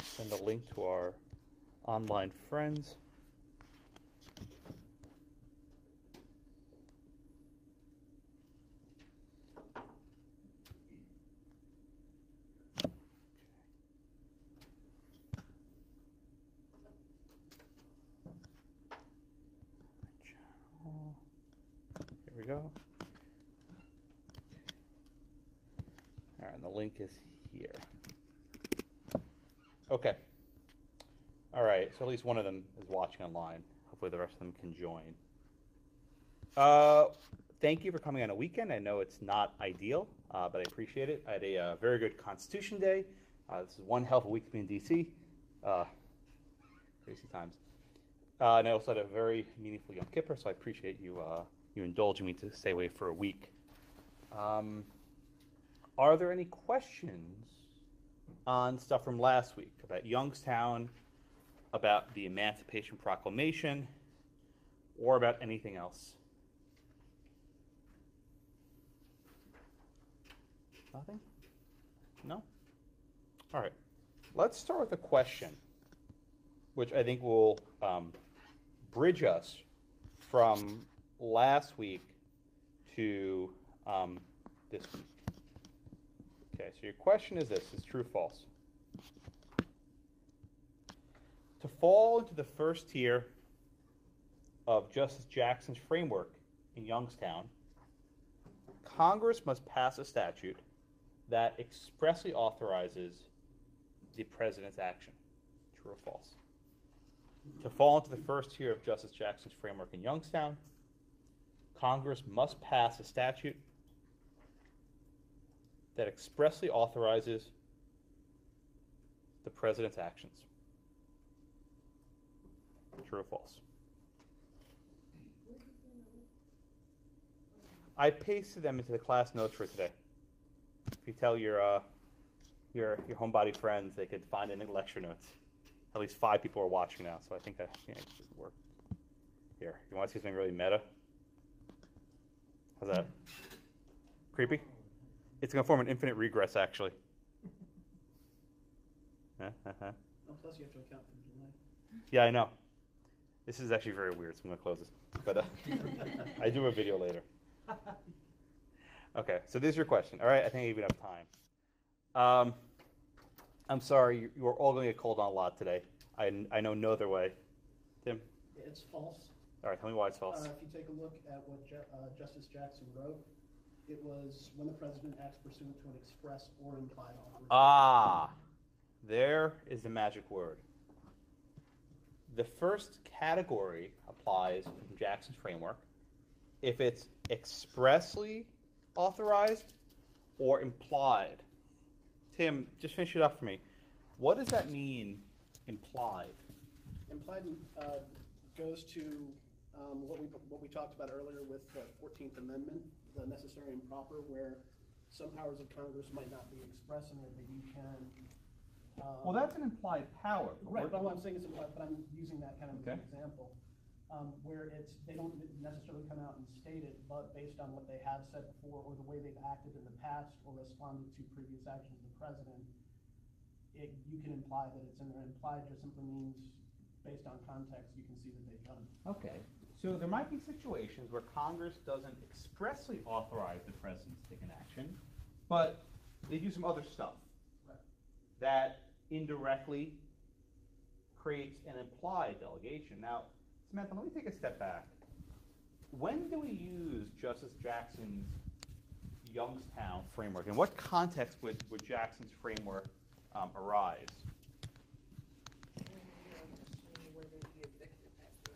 send a link to our online friends. Here we go. All right, and the link is here. Okay. All right, so at least one of them is watching online. Hopefully the rest of them can join. Thank you for coming on a weekend. I know it's not ideal, but I appreciate it. I had a very good Constitution Day. This is one hell of a week to be in D.C. Crazy times. And I also had a very meaningful Yom Kippur, so I appreciate you you indulging me to stay away for a week. Are there any questions on stuff from last week about Youngstown, about the Emancipation Proclamation, or about anything else? Nothing? No? All right. Let's start with a question, which I think will bridge us from last week to this week. Okay, so your question is this, is true or false? To fall into the first tier of Justice Jackson's framework in Youngstown, Congress must pass a statute that expressly authorizes the president's action. True or false? To fall into the first tier of Justice Jackson's framework in Youngstown, Congress must pass a statute that expressly authorizes the president's actions. True or false? I pasted them into the class notes for today. If you tell your homebody friends, they could find it in the lecture notes. At least 5 people are watching now, so I think that it should work. Here, you want to see something really meta? How's that? Creepy? It's going to form an infinite regress, actually. Oh, plus you have to account for delay. Yeah, I know. This is actually very weird, so I'm going to close this. But I do a video later. Okay, so this is your question. All right, I think I even have time. I'm sorry, you are all going to get called on a lot today. I know no other way. Tim? It's false. All right, tell me why it's false. If you take a look at what Justice Jackson wrote, it was when the president acts pursuant to an express or implied authorization. Ah, there is the magic word. The first category applies in Jackson's framework if it's expressly authorized or implied. Tim, just finish it up for me. What does that mean, implied? Implied goes to what we talked about earlier with the 14th Amendment, the necessary and proper, where some powers of Congress might not be expressing it, but you can. Well, that's an implied power. Right, but what I'm saying is implied, but I'm using that kind of as an example, where they don't necessarily come out and state it, but based on what they have said before or the way they've acted in the past or responded to previous actions of the president, you can imply that it's in there. Implied just simply means, based on context, you can see that they've done it. Okay. So there might be situations where Congress doesn't expressly authorize the president to take an action, but they do some other stuff that indirectly creates an implied delegation. Now, Samantha, let me take a step back. When do we use Justice Jackson's Youngstown framework? In what context would Jackson's framework arise? Whether the executive has the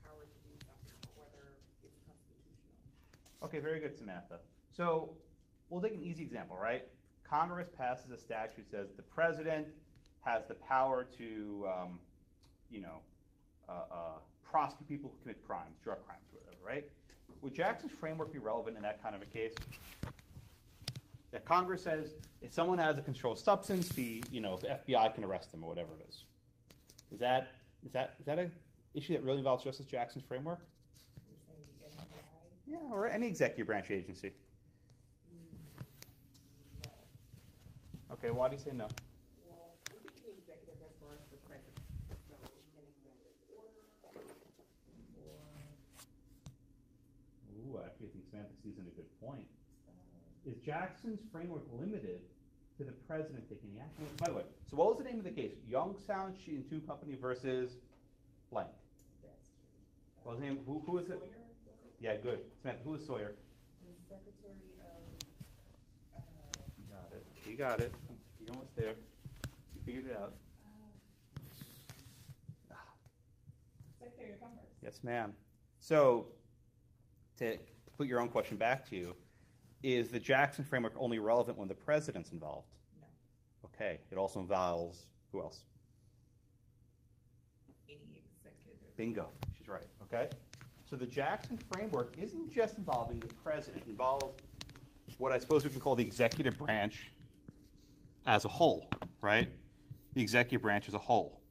power to do something, or whether it's constitutional. Okay, very good, Samantha. So we'll take an easy example, right? Congress passes a statute that says the president has the power to, prosecute people who commit crimes, drug crimes, or whatever, right? Would Jackson's framework be relevant in that kind of a case? That Congress says if someone has a controlled substance, the FBI can arrest them or whatever it is. Is that an issue that really involves Justice Jackson's framework? You're saying the FBI? Yeah, or any executive branch agency. No. Okay, why do you say no? Well, we could isn't a good point. Is Jackson's framework limited to the president taking the action? By the way, so what was the name of the case? Youngstown Sheet and Tube Company versus blank. What was the name? Who was it? Yeah, good. Samantha, who was Sawyer? The Secretary of, You got it. You got it. You're almost there. You figured it out. Secretary of Commerce. Yes, ma'am. So, to put your own question back to you, is the Jackson framework only relevant when the president's involved? No. Okay. It also involves, who else? Any executive. Bingo. She's right. Okay. So the Jackson framework isn't just involving the president. It involves what I suppose we can call the executive branch as a whole, right? The executive branch as a whole.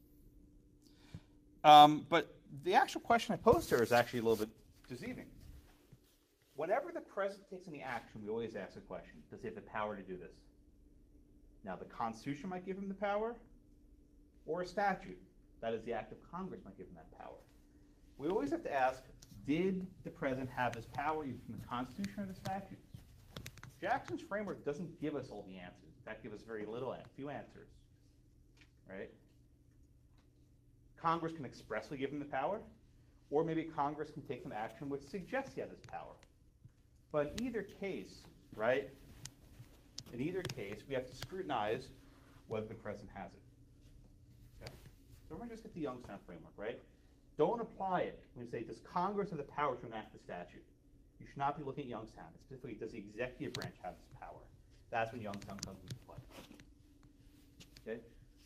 But the actual question I posed to her is actually a little bit deceiving. Whenever the president takes any action, we always ask the question, does he have the power to do this? Now, the Constitution might give him the power, or a statute, that is the act of Congress, might give him that power. We always have to ask, did the president have this power either from the Constitution or the statutes? Jackson's framework doesn't give us all the answers. In fact, give us very few answers, right? Congress can expressly give him the power, or maybe Congress can take some action which suggests he has this power. But in either case, right, in either case, we have to scrutinize whether the president has it. Okay? So we're going to just get the Youngstown framework, right? Don't apply it when you say, does Congress have the power to enact the statute? You should not be looking at Youngstown. It's specifically, does the executive branch have this power? That's when Youngstown comes into play. Okay?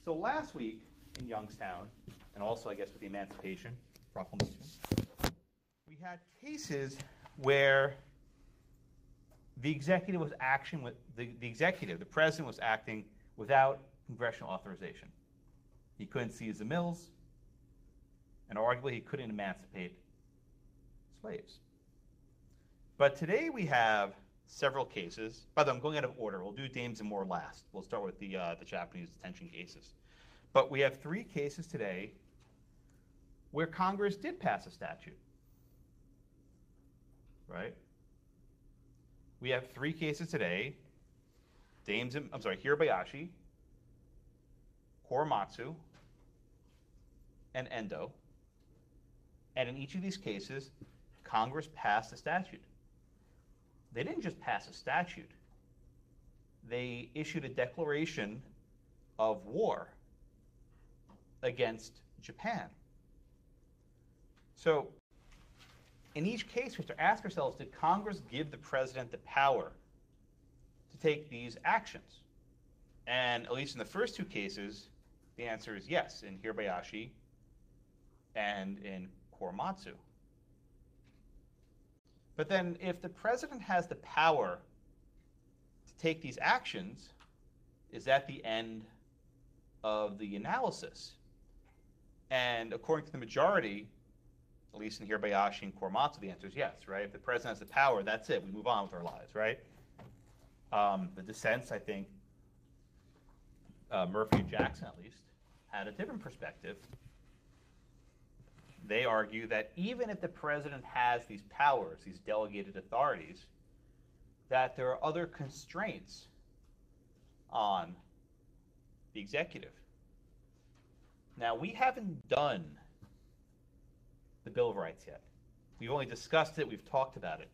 So last week in Youngstown, and also I guess with the Emancipation Proclamation, we had cases where the executive was acting with the president was acting without congressional authorization. He couldn't seize the mills, and arguably he couldn't emancipate slaves. But today we have several cases. By the way, I'm going out of order. We'll do Dames and Moore last. We'll start with the Japanese detention cases. But we have 3 cases today where Congress did pass a statute, right? We have 3 cases today, Kurebayashi, Korematsu, and Endo. And in each of these cases, Congress passed a statute. They didn't just pass a statute. They issued a declaration of war against Japan. So, in each case, we have to ask ourselves, did Congress give the president the power to take these actions? And at least in the first 2 cases, the answer is yes, in Kurebayashi and in Korematsu. But then if the president has the power to take these actions, is that the end of the analysis? And according to the majority, at least in Kurebayashi and Korematsu, the answer is yes, right? If the president has the power, that's it. We move on with our lives, right? The dissents, I think, Murphy and Jackson at least, had a different perspective. They argue that even if the president has these powers, these delegated authorities, that there are other constraints on the executive. Now, we haven't done the Bill of Rights yet. We've only discussed it, we've talked about it.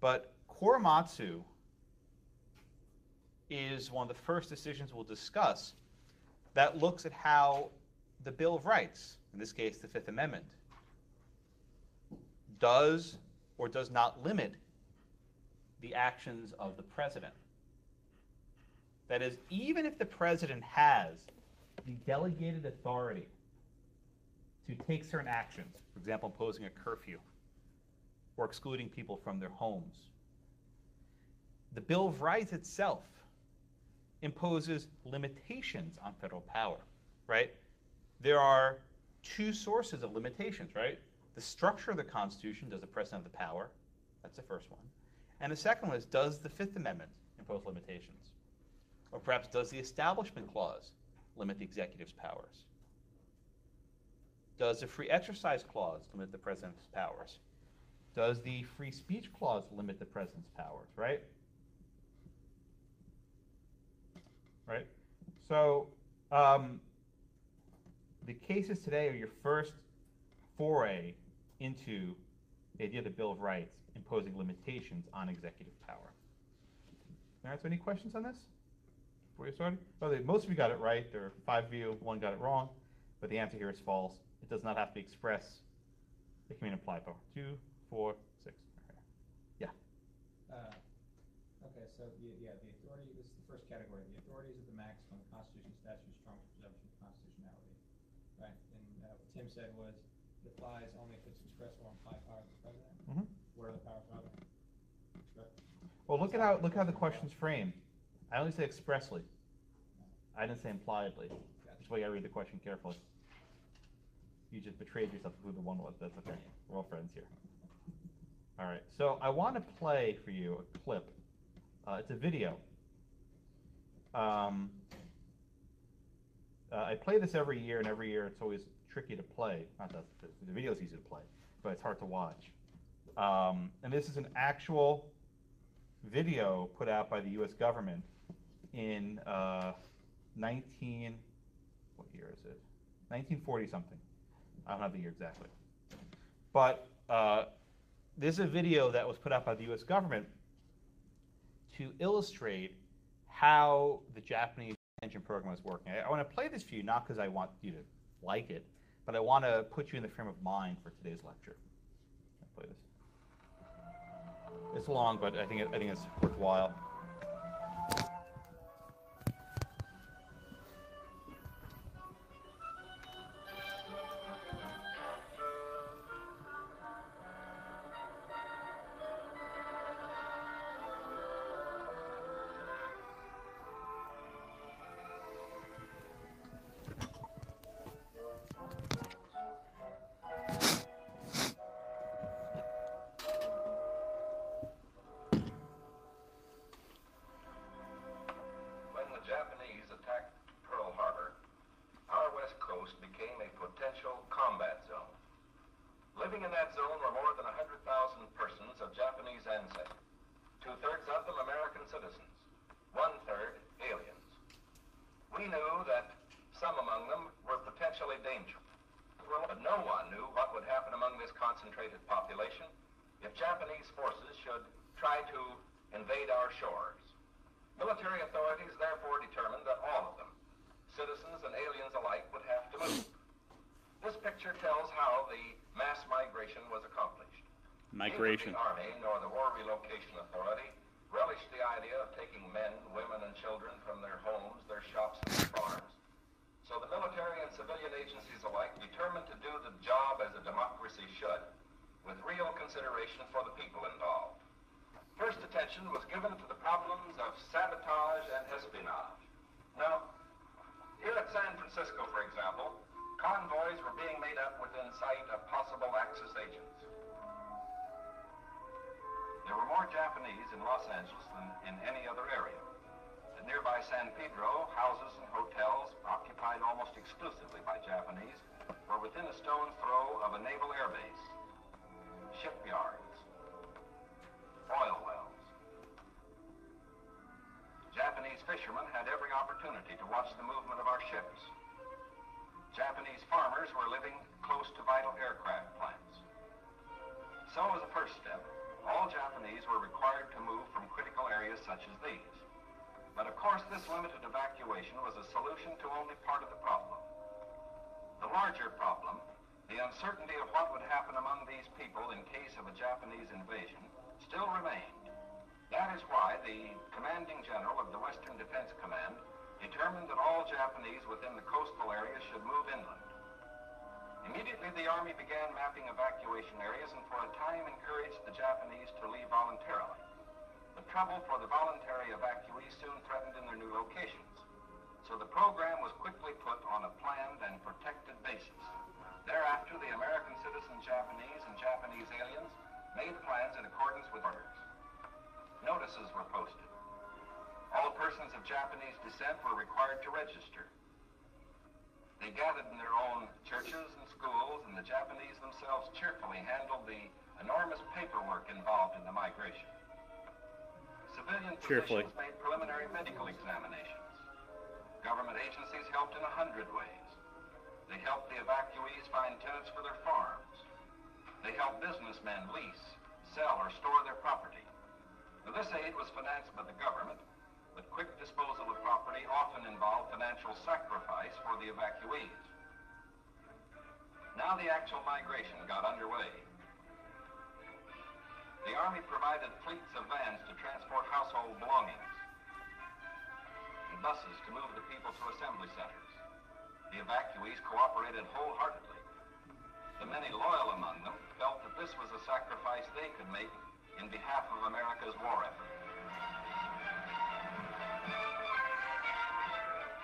But Korematsu is one of the first decisions we'll discuss that looks at how the Bill of Rights, in this case the Fifth Amendment, does or does not limit the actions of the president. That is, even if the president has the delegated authority to take certain actions, for example, imposing a curfew or excluding people from their homes, the Bill of Rights itself imposes limitations on federal power, right? There are 2 sources of limitations, right? The structure of the Constitution, does the president have the power? That's the first one. And the second one is, does the Fifth Amendment impose limitations? Or perhaps does the Establishment Clause limit the executive's powers? Does the Free Exercise Clause limit the president's powers? Does the free speech clause limit the president's powers, right? Right? So, the cases today are your first foray into the idea of the Bill of Rights imposing limitations on executive power. All right, so any questions on this before we started? Well, most of you got it right. There are 5 of you, 1 got it wrong, but the answer here is false. It does not have to express the command implied power. 2, 4, 6. Yeah. Okay, so the authority, this is the first category. The authorities of the maximum Constitution statute strong presumption of constitutionality. Right? And what Tim said was it applies only if it's express or implied power of the president. Mm-hmm. What are the powers of the Well, look how the question's framed. I only say expressly. I didn't say impliedly. That's why you gotta read the question carefully. You just betrayed yourself who the one was. That's okay. We're all friends here. All right. So I want to play for you a clip. It's a video. I play this every year, and every year it's always tricky to play. Not that the video's easy to play, but it's hard to watch. And this is an actual video put out by the U.S. government in what year is it? 1940 something. I don't have the year exactly. But this is a video that was put out by the U.S. government to illustrate how the Japanese detention program is working. I want to play this for you, not because I want you to like it, but I want to put you in the frame of mind for today's lecture. I'll play this. It's long, but I think it's worthwhile. Living in that zone were more than 100,000 persons of Japanese ancestry. 2/3 of them American citizens, 1/3 aliens. We knew that some among them were potentially dangerous, but no one knew what would happen among this concentrated population if Japanese forces should try to invade our shores. Military authorities therefore determined that all of them, citizens and aliens alike, would have to move. This picture tells how the mass migration was accomplished. Migration. Neither the Army nor the War Relocation Authority relished the idea of taking men, women, and children from their homes, their shops, and their farms. So the military and civilian agencies alike determined to do the job as a democracy should, with real consideration for the people involved. First attention was given to the problems of sabotage and espionage. Now, here at San Francisco, for example, convoys were being made up within sight of possible Axis agents. There were more Japanese in Los Angeles than in any other area. At nearby San Pedro, houses and hotels occupied almost exclusively by Japanese were within a stone's throw of a naval air base, shipyards, oil wells. Japanese fishermen had every opportunity to watch the movement of our ships. Japanese farmers were living close to vital aircraft plants. So as a first step, all Japanese were required to move from critical areas such as these. But of course, this limited evacuation was a solution to only part of the problem. The larger problem, the uncertainty of what would happen among these people in case of a Japanese invasion, still remained. That is why the commanding general of the Western Defense Command determined that all Japanese within the coastal areas should move inland. Immediately, the Army began mapping evacuation areas and for a time encouraged the Japanese to leave voluntarily. The trouble for the voluntary evacuees soon threatened in their new locations, so the program was quickly put on a planned and protected basis. Thereafter, the American citizen Japanese and Japanese aliens made plans in accordance with orders. Notices were posted. All persons of Japanese descent were required to register. They gathered in their own churches and schools, and the Japanese themselves cheerfully handled the Enormous paperwork involved in the migration. Civilian Cheerfully. physicians made preliminary medical examinations. Government agencies helped in 100 ways. They helped the evacuees find tenants for their farms. They helped businessmen lease, sell, or store their property. Now, this aid was financed by the government, but quick disposal of property often involved financial sacrifice for the evacuees. Now the actual migration got underway. The Army provided fleets of vans to transport household belongings and buses to move the people to assembly centers. The evacuees cooperated wholeheartedly. The many loyal among them felt that this was a sacrifice they could make in behalf of America's war effort.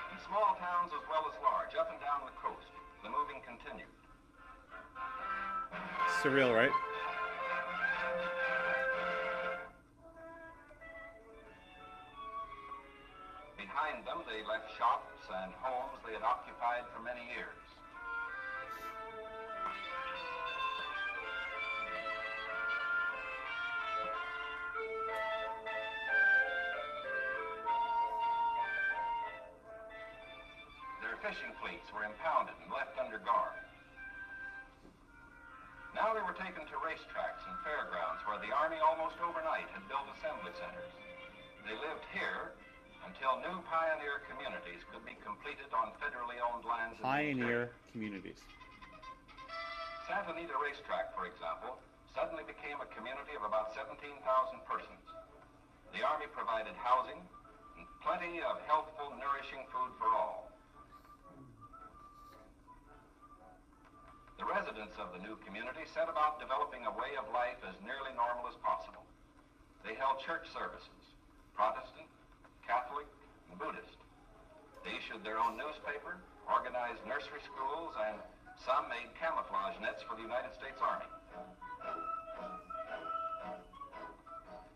In small towns as well as large, up and down the coast, the moving continued. Surreal, right? Behind them, they left shops and homes they had occupied for many years. Their fishing fleets were impounded and left under guard. Now they were taken to racetracks and fairgrounds where the Army almost overnight had built assembly centers. They lived here until new pioneer communities could be completed on federally owned lands. Pioneer communities. Santa Anita Racetrack, for example, suddenly became a community of about 17,000 persons. The Army provided housing and plenty of healthful, nourishing food for all. The residents of the new community set about developing a way of life as nearly normal as possible. They held church services, Protestant, Catholic, and Buddhist. They issued their own newspaper, organized nursery schools, and some made camouflage nets for the United States Army.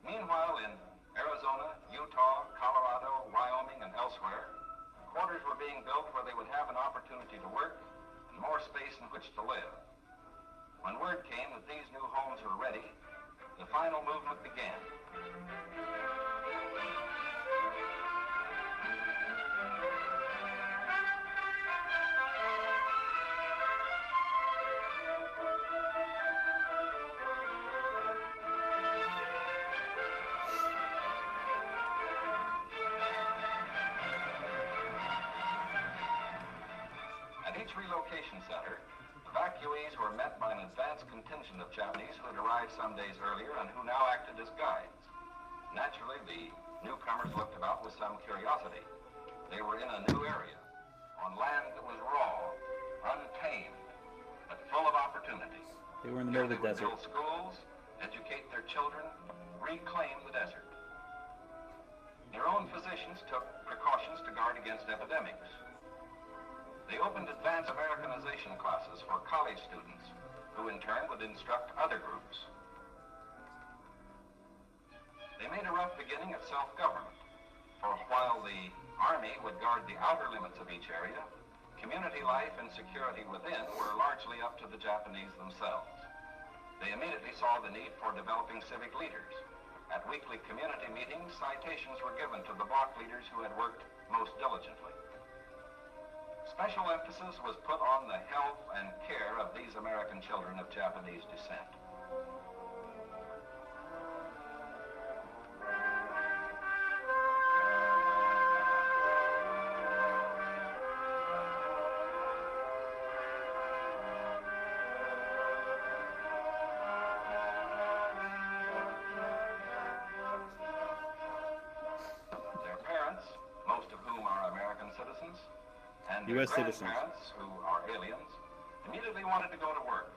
Meanwhile, in Arizona, Utah, Colorado, Wyoming, and elsewhere, quarters were being built where they would have an opportunity to work and more space in which to live. When word came that these new homes were ready, the final movement began. Relocation center, evacuees were met by an advance contingent of Japanese who had arrived some days earlier and who now acted as guides. Naturally, the newcomers looked about with some curiosity. They were in a new area, on land that was raw, untamed, but full of opportunity. They were in the middle of the desert. Build schools, educate their children, reclaim the desert. Their own physicians took precautions to guard against epidemics. They opened advanced Americanization classes for college students, who in turn would instruct other groups. They made a rough beginning at self-government, for while the Army would guard the outer limits of each area, community life and security within were largely up to the Japanese themselves. They immediately saw the need for developing civic leaders. At weekly community meetings, citations were given to the block leaders who had worked most diligently. Special emphasis was put on the health and care of these American children of Japanese descent. Their parents, most of whom are American citizens, and their U.S. citizens, grandparents, who are aliens, immediately wanted to go to work.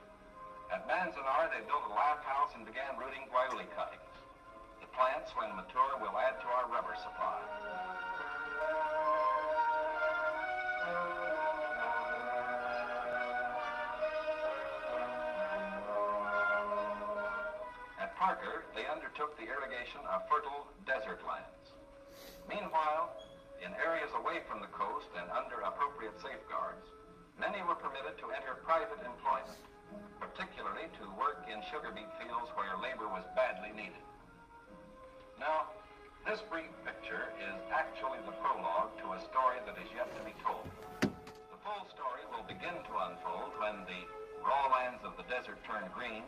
At Manzanar, they built a lath house and began rooting guayuli cuttings. The plants, when mature, will add to our rubber supply. At Parker, they undertook the irrigation of fertile desert lands. Meanwhile, in areas away from the coast and under appropriate safeguards, many were permitted to enter private employment. particularly to work in sugar beet fields where labor was badly needed. Now, this brief picture is actually the prologue to a story that is yet to be told. The full story will begin to unfold when the raw lands of the desert turn green,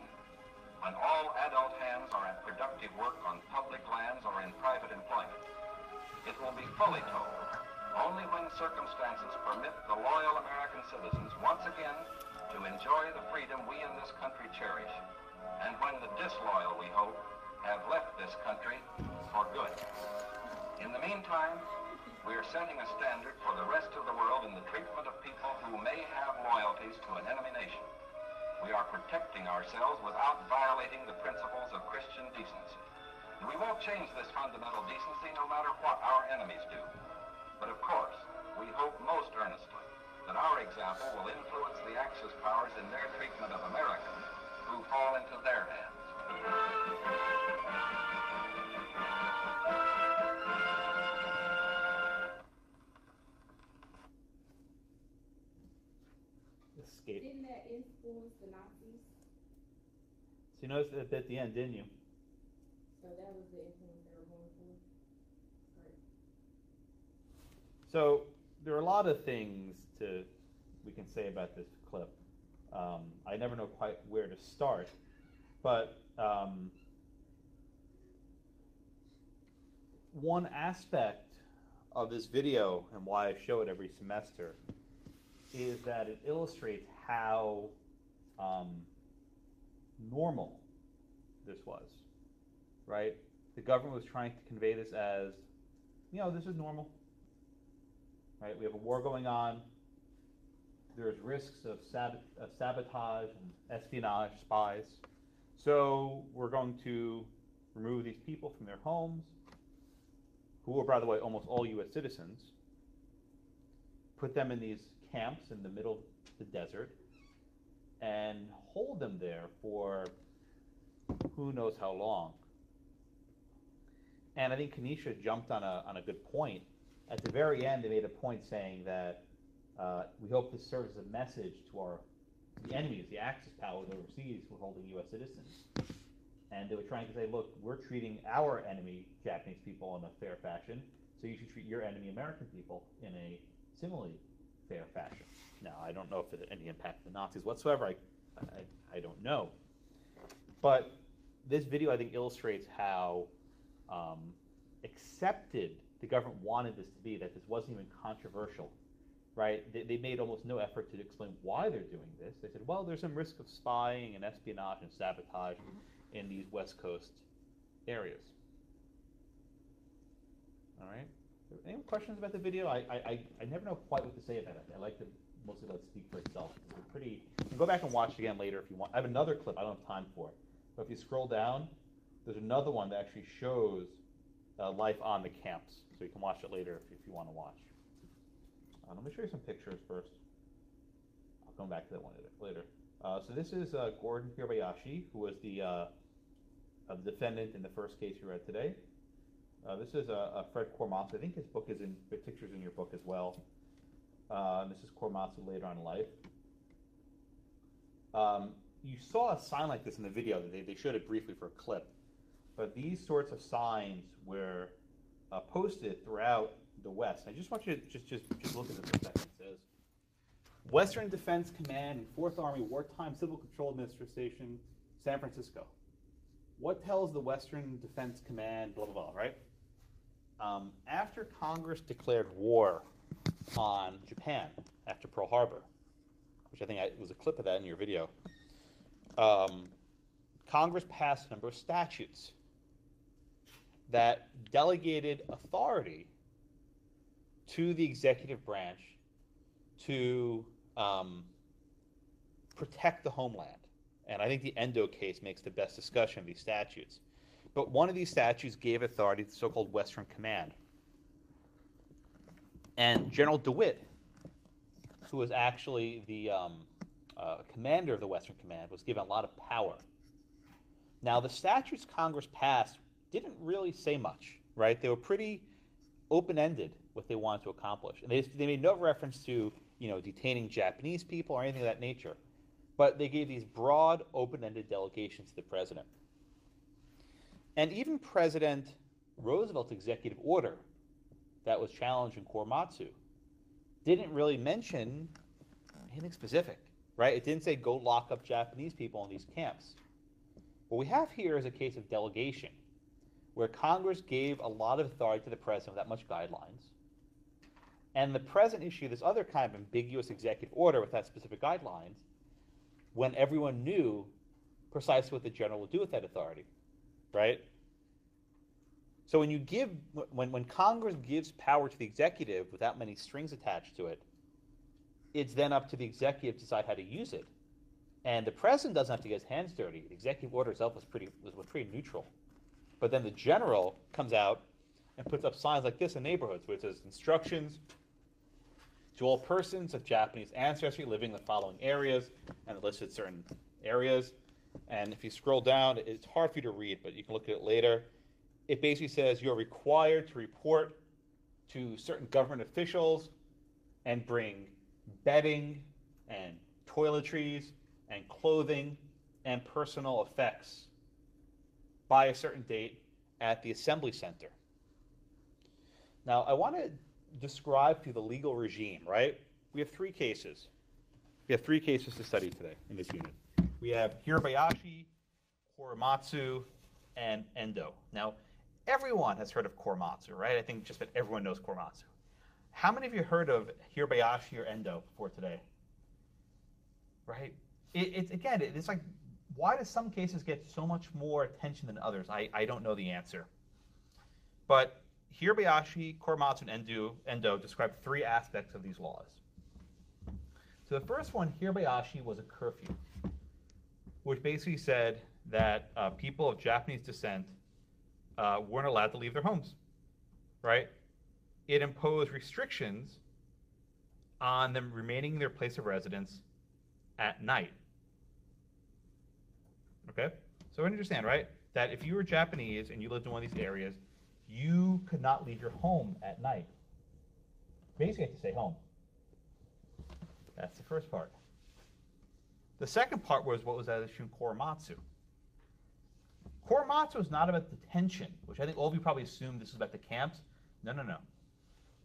when all adult hands are at productive work on public lands or in private employment. It will be fully told only when circumstances permit the loyal American citizens once again to enjoy the freedom we in this country cherish, and when the disloyal, we hope, have left this country for good. In the meantime, we are setting a standard for the rest of the world in the treatment of people who may have loyalties to an enemy nation. We are protecting ourselves without violating the principles of Christian decency. And we won't change this fundamental decency no matter what our enemies do. But of course, we hope most earnestly that our example will influence the Axis powers in their treatment of Americans who fall into their hands. Escape. Didn't that influence the Nazis? So you noticed that at the end, didn't you? So that was the influence they were going for? Right. So there are a lot of things we can say about this clip. I never know quite where to start, but one aspect of this video and why I show it every semester is that it illustrates how normal this was, right? The government was trying to convey this as, this is normal, right? We have a war going on. There's risks of sabotage and espionage, spies. So we're going to remove these people from their homes, who are, by the way, almost all U.S. citizens, put them in these camps in the middle of the desert, and hold them there for who knows how long. And I think Kenesha jumped on a good point. At the very end, they made a point saying that we hope this serves as a message to the enemies, the Axis powers overseas who are holding U.S. citizens. And they were trying to say, look, we're treating our enemy, Japanese people, in a fair fashion, so you should treat your enemy, American people, in a similarly fair fashion. Now, I don't know if it had any impact on the Nazis whatsoever. I don't know. But this video, I think, illustrates how accepted the government wanted this to be, that this wasn't even controversial, right? They made almost no effort to explain why they're doing this. They said, well, there's some risk of spying and espionage and sabotage in these West Coast areas. All right? Any questions about the video? I never know quite what to say about it. I like to mostly let it speak for itself. It's pretty. You can go back and watch it again later if you want. I have another clip. I don't have time for it. But if you scroll down, there's another one that actually shows life on the camps. So you can watch it later if you want to watch. Let me show you some pictures first. I'll come back to that one later. So this is Gordon Kurebayashi, who was the defendant in the first case you read today. This is Fred Korematsu. I think his book is the picture's in your book as well. This is Korematsu later on in life. You saw a sign like this in the video. They showed it briefly for a clip. But these sorts of signs were posted throughout the West. I just want you to just look at this for a second. It says, Western Defense Command and 4th Army Wartime Civil Control Administration, San Francisco. What tells the Western Defense Command, blah, blah, blah, right? After Congress declared war on Japan after Pearl Harbor, which I think was a clip of that in your video, Congress passed a number of statutes that delegated authority to the executive branch to protect the homeland. And I think the Endo case makes the best discussion of these statutes. But one of these statutes gave authority to the so-called Western Command. And General DeWitt, who was actually the commander of the Western Command, was given a lot of power. Now, the statutes Congress passed didn't really say much, right? They were pretty open-ended what they wanted to accomplish. And they made no reference to, detaining Japanese people or anything of that nature. but they gave these broad, open-ended delegations to the president. And even President Roosevelt's executive order that was challenged in Korematsu didn't really mention anything specific, right? It didn't say go lock up Japanese people in these camps. What we have here is a case of delegation, where Congress gave a lot of authority to the president without much guidelines. And the president issued this other kind of ambiguous executive order without specific guidelines when everyone knew precisely what the general would do with that authority, right? So when Congress gives power to the executive without many strings attached to it, it's then up to the executive to decide how to use it. And the president doesn't have to get his hands dirty. The executive order itself was pretty neutral. But then the general comes out and puts up signs like this in neighborhoods, where it says instructions to all persons of Japanese ancestry living in the following areas, and it listed certain areas. And if you scroll down, it's hard for you to read, but you can look at it later. It basically says you're required to report to certain government officials and bring bedding and toiletries and clothing and personal effects by a certain date at the assembly center. Now, I want to describe to you the legal regime, right? We have three cases. We have three cases to study today in this unit. We have Kurebayashi, Korematsu, and Endo. Now, everyone has heard of Korematsu, right? I think just about everyone knows Korematsu. How many of you heard of Kurebayashi or Endo before today? Right? It's like, why do some cases get so much more attention than others? I don't know the answer. But Kurebayashi, Korematsu, and Endo describe three aspects of these laws. So the first one, Kurebayashi, was a curfew, which basically said that people of Japanese descent weren't allowed to leave their homes, right? It imposed restrictions on them remaining in their place of residence at night. Okay? So understand, right, that if you were Japanese and you lived in one of these areas, you could not leave your home at night. Basically, you have to stay home. That's the first part. The second part was what was at issue in Korematsu. Korematsu is not about detention, which I think all of you probably assumed this is about the camps. No.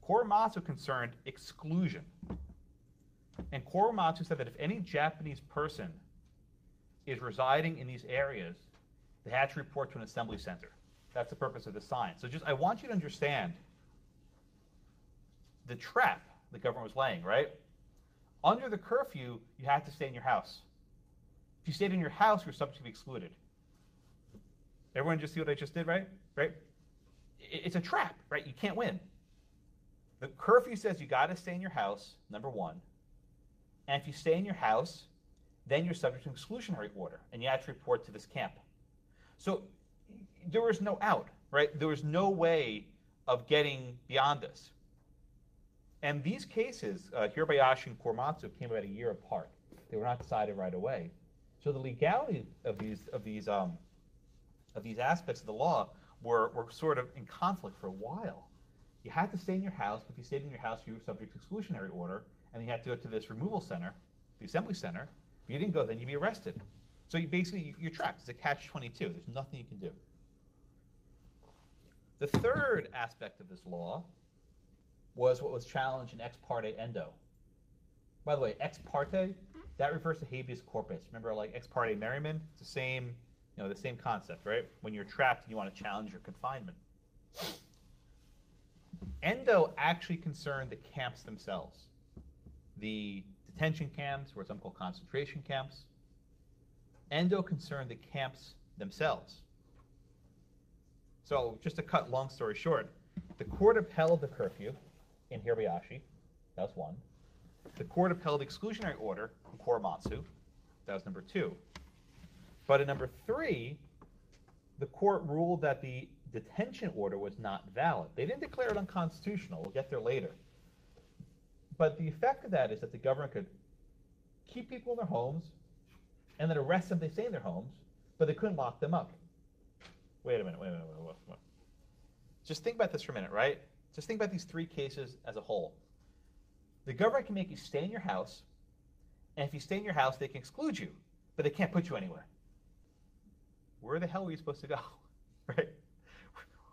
Korematsu concerned exclusion. And Korematsu said that if any Japanese person is residing in these areas, they had to report to an assembly center. That's the purpose of the sign. So I want you to understand the trap the government was laying, right? Under the curfew, you had to stay in your house. If you stayed in your house, you were subject to be excluded. Everyone just see what I just did, right? Right? It's a trap, right? You can't win. The curfew says you got to stay in your house, number one. And if you stay in your house, then you're subject to an exclusionary order, and you have to report to this camp. So there was no out, right? There was no way of getting beyond this. And these cases, Kurebayashi and Korematsu, came about a year apart. They were not decided right away. So the legality of these aspects of the law were sort of in conflict for a while. You had to stay in your house, but if you stayed in your house, you were subject to exclusionary order, and you had to go to this removal center, the assembly center. If you didn't go, then you'd be arrested. So you're trapped. It's a catch-22. There's nothing you can do. The third aspect of this law was what was challenged in ex parte endo. By the way, ex parte, that refers to habeas corpus. Remember, like ex parte merriment? It's the same concept, right? When you're trapped and you want to challenge your confinement. Endo actually concerned the camps themselves. The detention camps, or some call concentration camps. Endo concerned the camps themselves. So just to cut long story short, the court upheld the curfew in Kurebayashi. That was one. The court upheld the exclusionary order in Korematsu. That was number two. But in number three, the court ruled that the detention order was not valid. They didn't declare it unconstitutional. We'll get there later. But the effect of that is that the government could keep people in their homes and then arrest them if they stay in their homes, but they couldn't lock them up. Wait a minute. Just think about this for a minute, right? Just think about these three cases as a whole. The government can make you stay in your house And if you stay in your house, they can exclude you, but they can't put you anywhere. Where the hell were you supposed to go, right?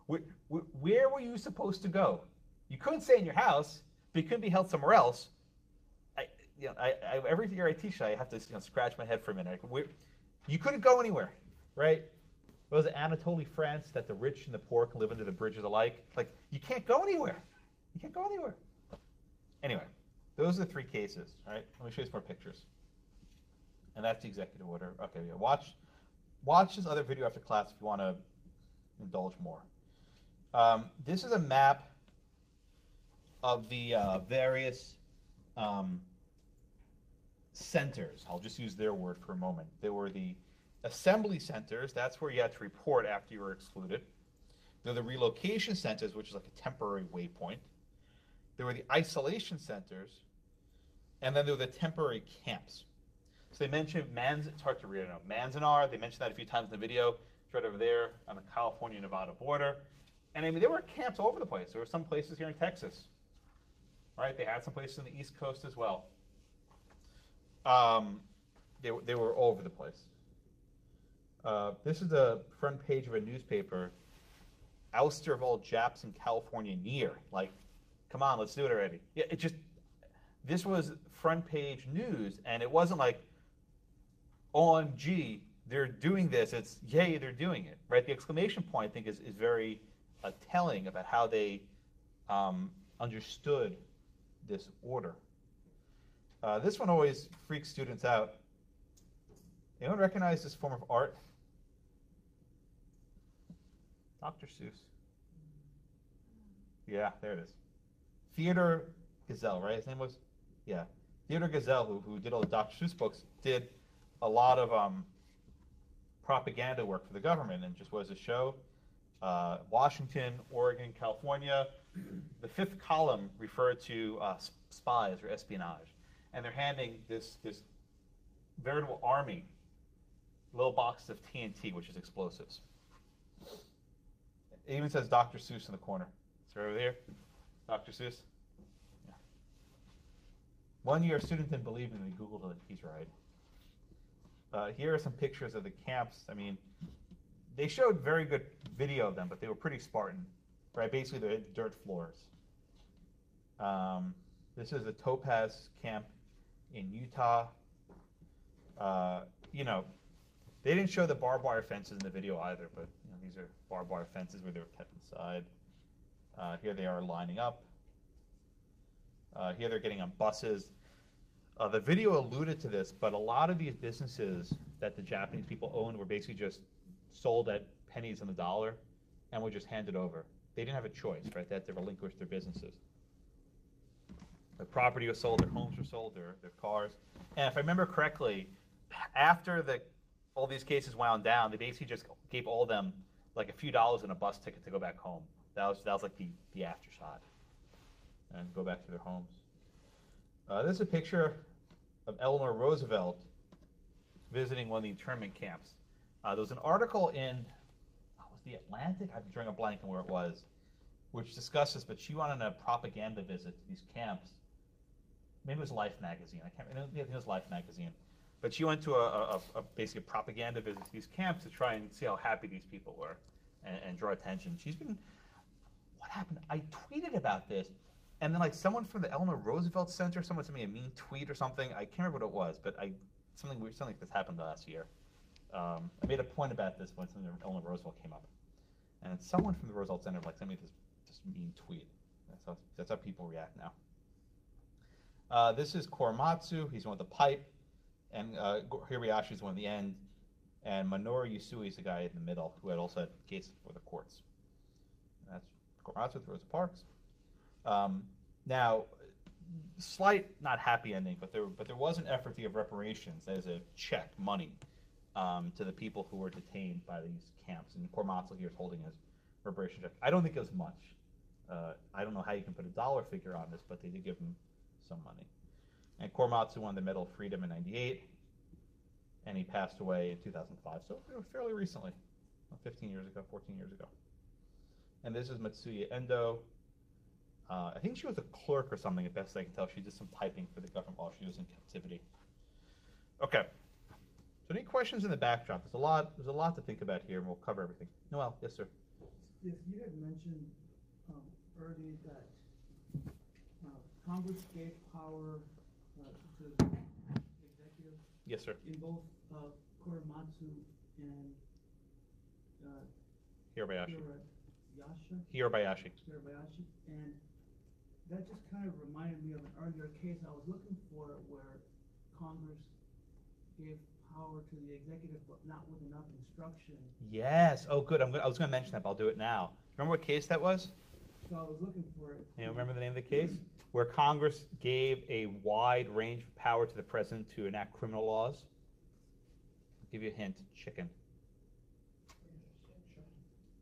Where were you supposed to go? You couldn't stay in your house, but you couldn't be held somewhere else. Every year I teach, I have to scratch my head for a minute. You couldn't go anywhere, right? Was it Anatoly, France, that the rich and the poor can live under the bridges alike? Like, you can't go anywhere. You can't go anywhere. Anyway, those are the 3 cases, right? Let me show you some more pictures. And that's the executive order. Okay, yeah, watch this other video after class if you want to indulge more. This is a map of the various centers. I'll just use their word for a moment. There were the assembly centers. That's where you had to report after you were excluded. There were the relocation centers, which is like a temporary waypoint. There were the isolation centers. And then there were the temporary camps. So they mentioned it's hard to read, I know. Manzanar, they mentioned that a few times in the video. It's right over there on the California-Nevada border. And I mean, there were camps all over the place. There were some places here in Texas, right? They had some places on the East Coast as well. They were all over the place. This is the front page of a newspaper. Ouster of all Japs in California near. Like, come on, let's do it already. Yeah, this was front page news, and it wasn't like, OMG, they're doing this. It's, yay, they're doing it, right? The exclamation point, I think, is very telling about how they understood this order. This one always freaks students out. Anyone recognize this form of art? Dr. Seuss. Yeah, there it is. Theodore Gazelle, right? His name was? Yeah. Theodore Gazelle, who did all the Dr. Seuss books, did a lot of propaganda work for the government and just was a show. Washington, Oregon, California. The 5th column referred to spies or espionage. And they're handing this veritable army little boxes of TNT, which is explosives. It even says Dr. Seuss in the corner. It's right over there. Dr. Seuss. Yeah. One year, a student didn't believe me, and he Googled it. He's right. Here are some pictures of the camps. I mean, they showed very good video of them, but they were pretty Spartan, right? Basically, they're dirt floors. This is the Topaz camp in Utah. They didn't show the barbed wire fences in the video either, but these are barbed wire fences where they were kept inside. Here they are lining up. Here they're getting on buses. The video alluded to this, but a lot of these businesses that the Japanese people owned were basically just sold at pennies on the dollar and were just handed over. They didn't have a choice, right? They had to relinquish their businesses. Their property was sold, their homes were sold, their cars. And if I remember correctly, after all these cases wound down, they basically just gave all of them like a few dollars and a bus ticket to go back home. That was like the aftershot, and go back to their homes. This is a picture of Eleanor Roosevelt visiting one of the internment camps. There was an article in, was the Atlantic? I'm drawing a blank on where it was, which discussed this, but she went on a propaganda visit to these camps. Maybe it was Life magazine. I think it was Life magazine. But she went to basically a propaganda visit to these camps to try and see how happy these people were and draw attention. What happened? I tweeted about this, and then like someone from the Eleanor Roosevelt Center, someone sent me a mean tweet or something. I can't remember what it was, but something like this happened last year. I made a point about this when something Eleanor Roosevelt came up, and someone from the Roosevelt Center sent me this mean tweet. That's how people react now. This is Korematsu. He's the one with the pipe. And Kurebayashi is one at the end, and Minoru Yusui is the guy in the middle who had also had cases before the courts. And that's Korematsu with Rosa Parks. Now, slight, not happy ending, but there was an effort to give reparations as a check, money, to the people who were detained by these camps. And Korematsu here is holding his reparation check. I don't think it was much. I don't know how you can put a dollar figure on this, but they did give him some money. And Korematsu won the Medal of Freedom in '98, and he passed away in 2005, so fairly recently, 15 years ago, 14 years ago. And this is Matsuya Endo. I think she was a clerk or something, at best I can tell. She did some typing for the government while she was in captivity. Okay. So any questions in the backdrop? There's a lot to think about here, and we'll cover everything. Noel, yes, sir. Yes, you had mentioned earlier that Congress gave power to the executive. Yes, sir. In both Kurematsu and Kurebayashi. Kurebayashi, and that just kind of reminded me of an earlier case I was looking for where Congress gave power to the executive but not with enough instruction. Yes. Oh, good. I was going to mention that, but I'll do it now. Remember what case that was? So I was looking for it. You remember the name of the case? Where Congress gave a wide range of power to the president to enact criminal laws? I'll give you a hint. Chicken.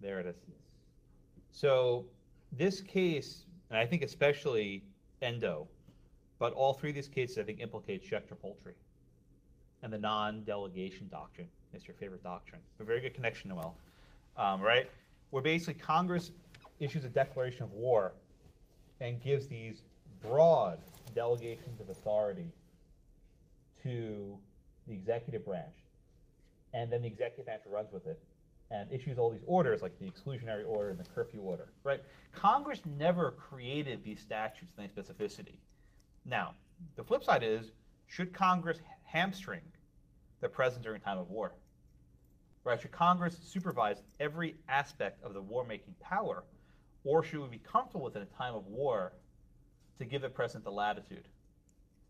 There it is. So this case, and I think especially Endo, but all three of these cases I think implicate Schechter Poultry and the non-delegation doctrine. It's your favorite doctrine. A very good connection, Noel. Right? Where basically Congress issues a declaration of war and gives these broad delegations of authority to the executive branch. And then the executive branch runs with it and issues all these orders like the exclusionary order and the curfew order, right? Congress never created these statutes with any specificity. Now, the flip side is, should Congress hamstring the president during time of war? Right? Should Congress supervise every aspect of the war-making power, or should we be comfortable with, in a time of war, to give the president the latitude?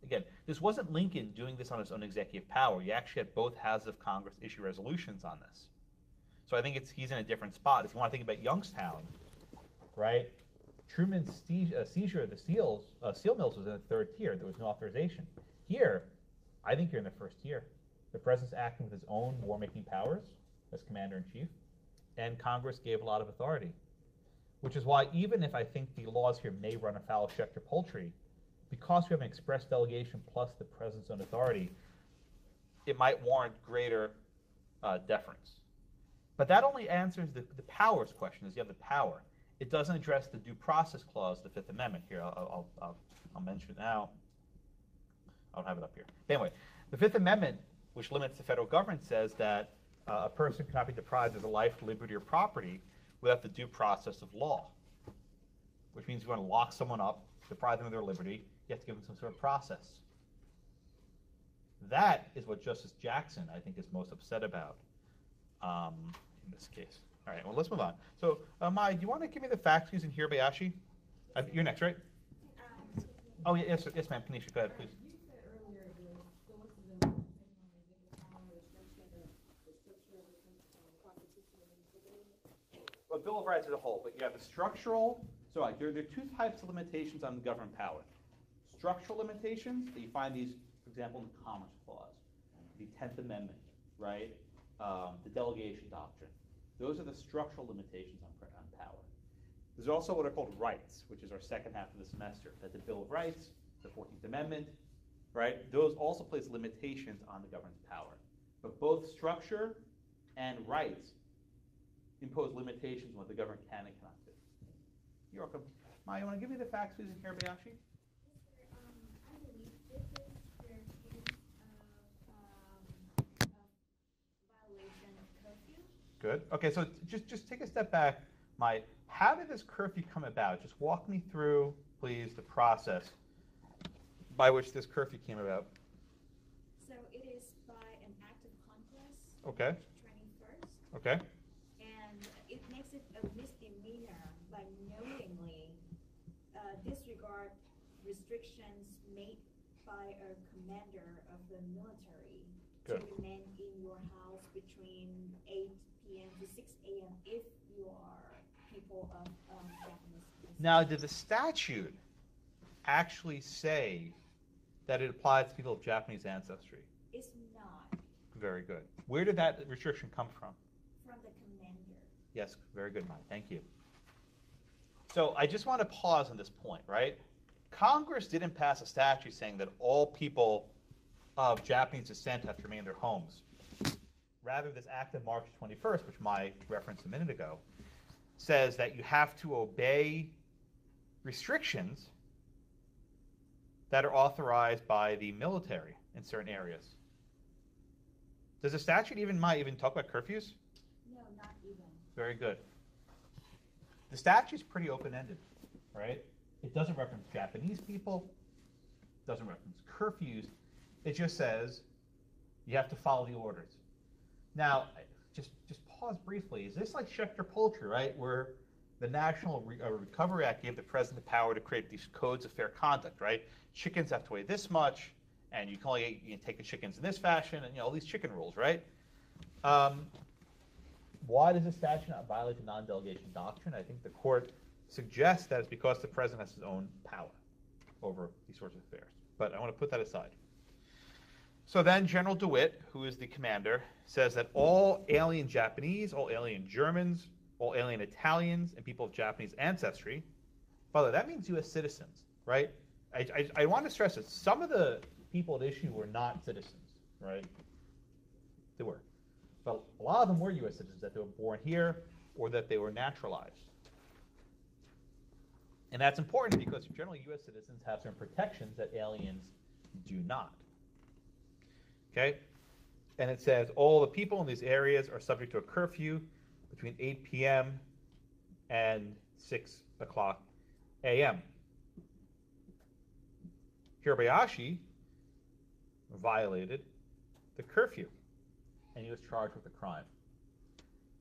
Again, this wasn't Lincoln doing this on his own executive power. You actually had both houses of Congress issue resolutions on this. So I think he's in a different spot. If you want to think about Youngstown, right? Truman's seizure of the seal mills was in the third tier. There was no authorization. Here, I think you're in the first tier. The president's acting with his own war-making powers as commander-in-chief, and Congress gave a lot of authority. Which is why, even if I think the laws here may run afoul of Schechter Poultry, because we have an express delegation plus the president's own authority, it might warrant greater deference. But that only answers the powers question, is you have the power. It doesn't address the due process clause of the Fifth Amendment. Here, I'll mention it now. I don't have it up here. Anyway, the Fifth Amendment, which limits the federal government, says that a person cannot be deprived of the life, liberty, or property without the due process of law, which means you want to lock someone up, deprive them of their liberty, you have to give them some sort of process. That is what Justice Jackson, I think, is most upset about in this case. All right, well, let's move on. So, Mai, do you want to give me the facts using Kurebayashi? You're next, right? Oh, yeah, yes, ma'am. Kanisha, go ahead, please. You said earlier the solicitor on executive power, the structure of the constitutional limitations. Well, Bill of Rights as a whole, but you have the structural. So there are two types of limitations on the government power. Structural limitations, that you find these, for example, in the Commerce Clause, the 10th Amendment, right? The Delegation Doctrine. Those are the structural limitations on power. There's also what are called rights, which is our second half of the semester. That's the Bill of Rights, the 14th Amendment, right? Those also place limitations on the government's power. But both structure and rights impose limitations on what the government can and cannot do. You're welcome. Maya, you want to give me the facts, please, in Kurebayashi? I believe this is their case of violation of curfew. Good. Okay, so just take a step back, Maya. How did this curfew come about? Just walk me through, please, the process by which this curfew came about. So it is by an act of Congress. Okay. 21st. Okay. And it makes it a misdemeanor by knowingly disregard restrictions made by a commander of the military Good. to remain in your house between 8 p.m. to 6 a.m. if you are people of Japanese descent. Now, did the statute actually say that it applies to people of Japanese ancestry? It's not. Very good. Where did that restriction come from? From the commander. Yes, very good, Mike. Thank you. So I just want to pause on this point, right? Congress didn't pass a statute saying that all people of Japanese descent have to remain in their homes. Rather, this act of March 21st, which Mike referenced a minute ago, says that you have to obey restrictions that are authorized by the military in certain areas. Does the statute even talk about curfews? No, not even. Very good. The statute's pretty open-ended, right? It doesn't reference Japanese people, doesn't reference curfews. It just says you have to follow the orders. Now, just pause briefly. Is this like Schechter Poultry, right, where the National Recovery Act gave the president the power to create these codes of fair conduct, right? Chickens have to weigh this much, and you can take the chickens in this fashion, and all these chicken rules, right? Why does the statute not violate the non-delegation doctrine? I think the court suggests that it's because the president has his own power over these sorts of affairs. But I want to put that aside. So then General DeWitt, who is the commander, says that all alien Japanese, all alien Germans, all alien Italians, and people of Japanese ancestry, by the way, that means U.S. citizens, right? I want to stress that some of the people at issue were not citizens, right? They were. But a lot of them were U.S. citizens, that they were born here or that they were naturalized. And that's important because generally U.S. citizens have certain protections that aliens do not. Okay? And it says all the people in these areas are subject to a curfew between 8 p.m. and 6 o'clock a.m. Kurebayashi violated the curfew, and he was charged with a crime.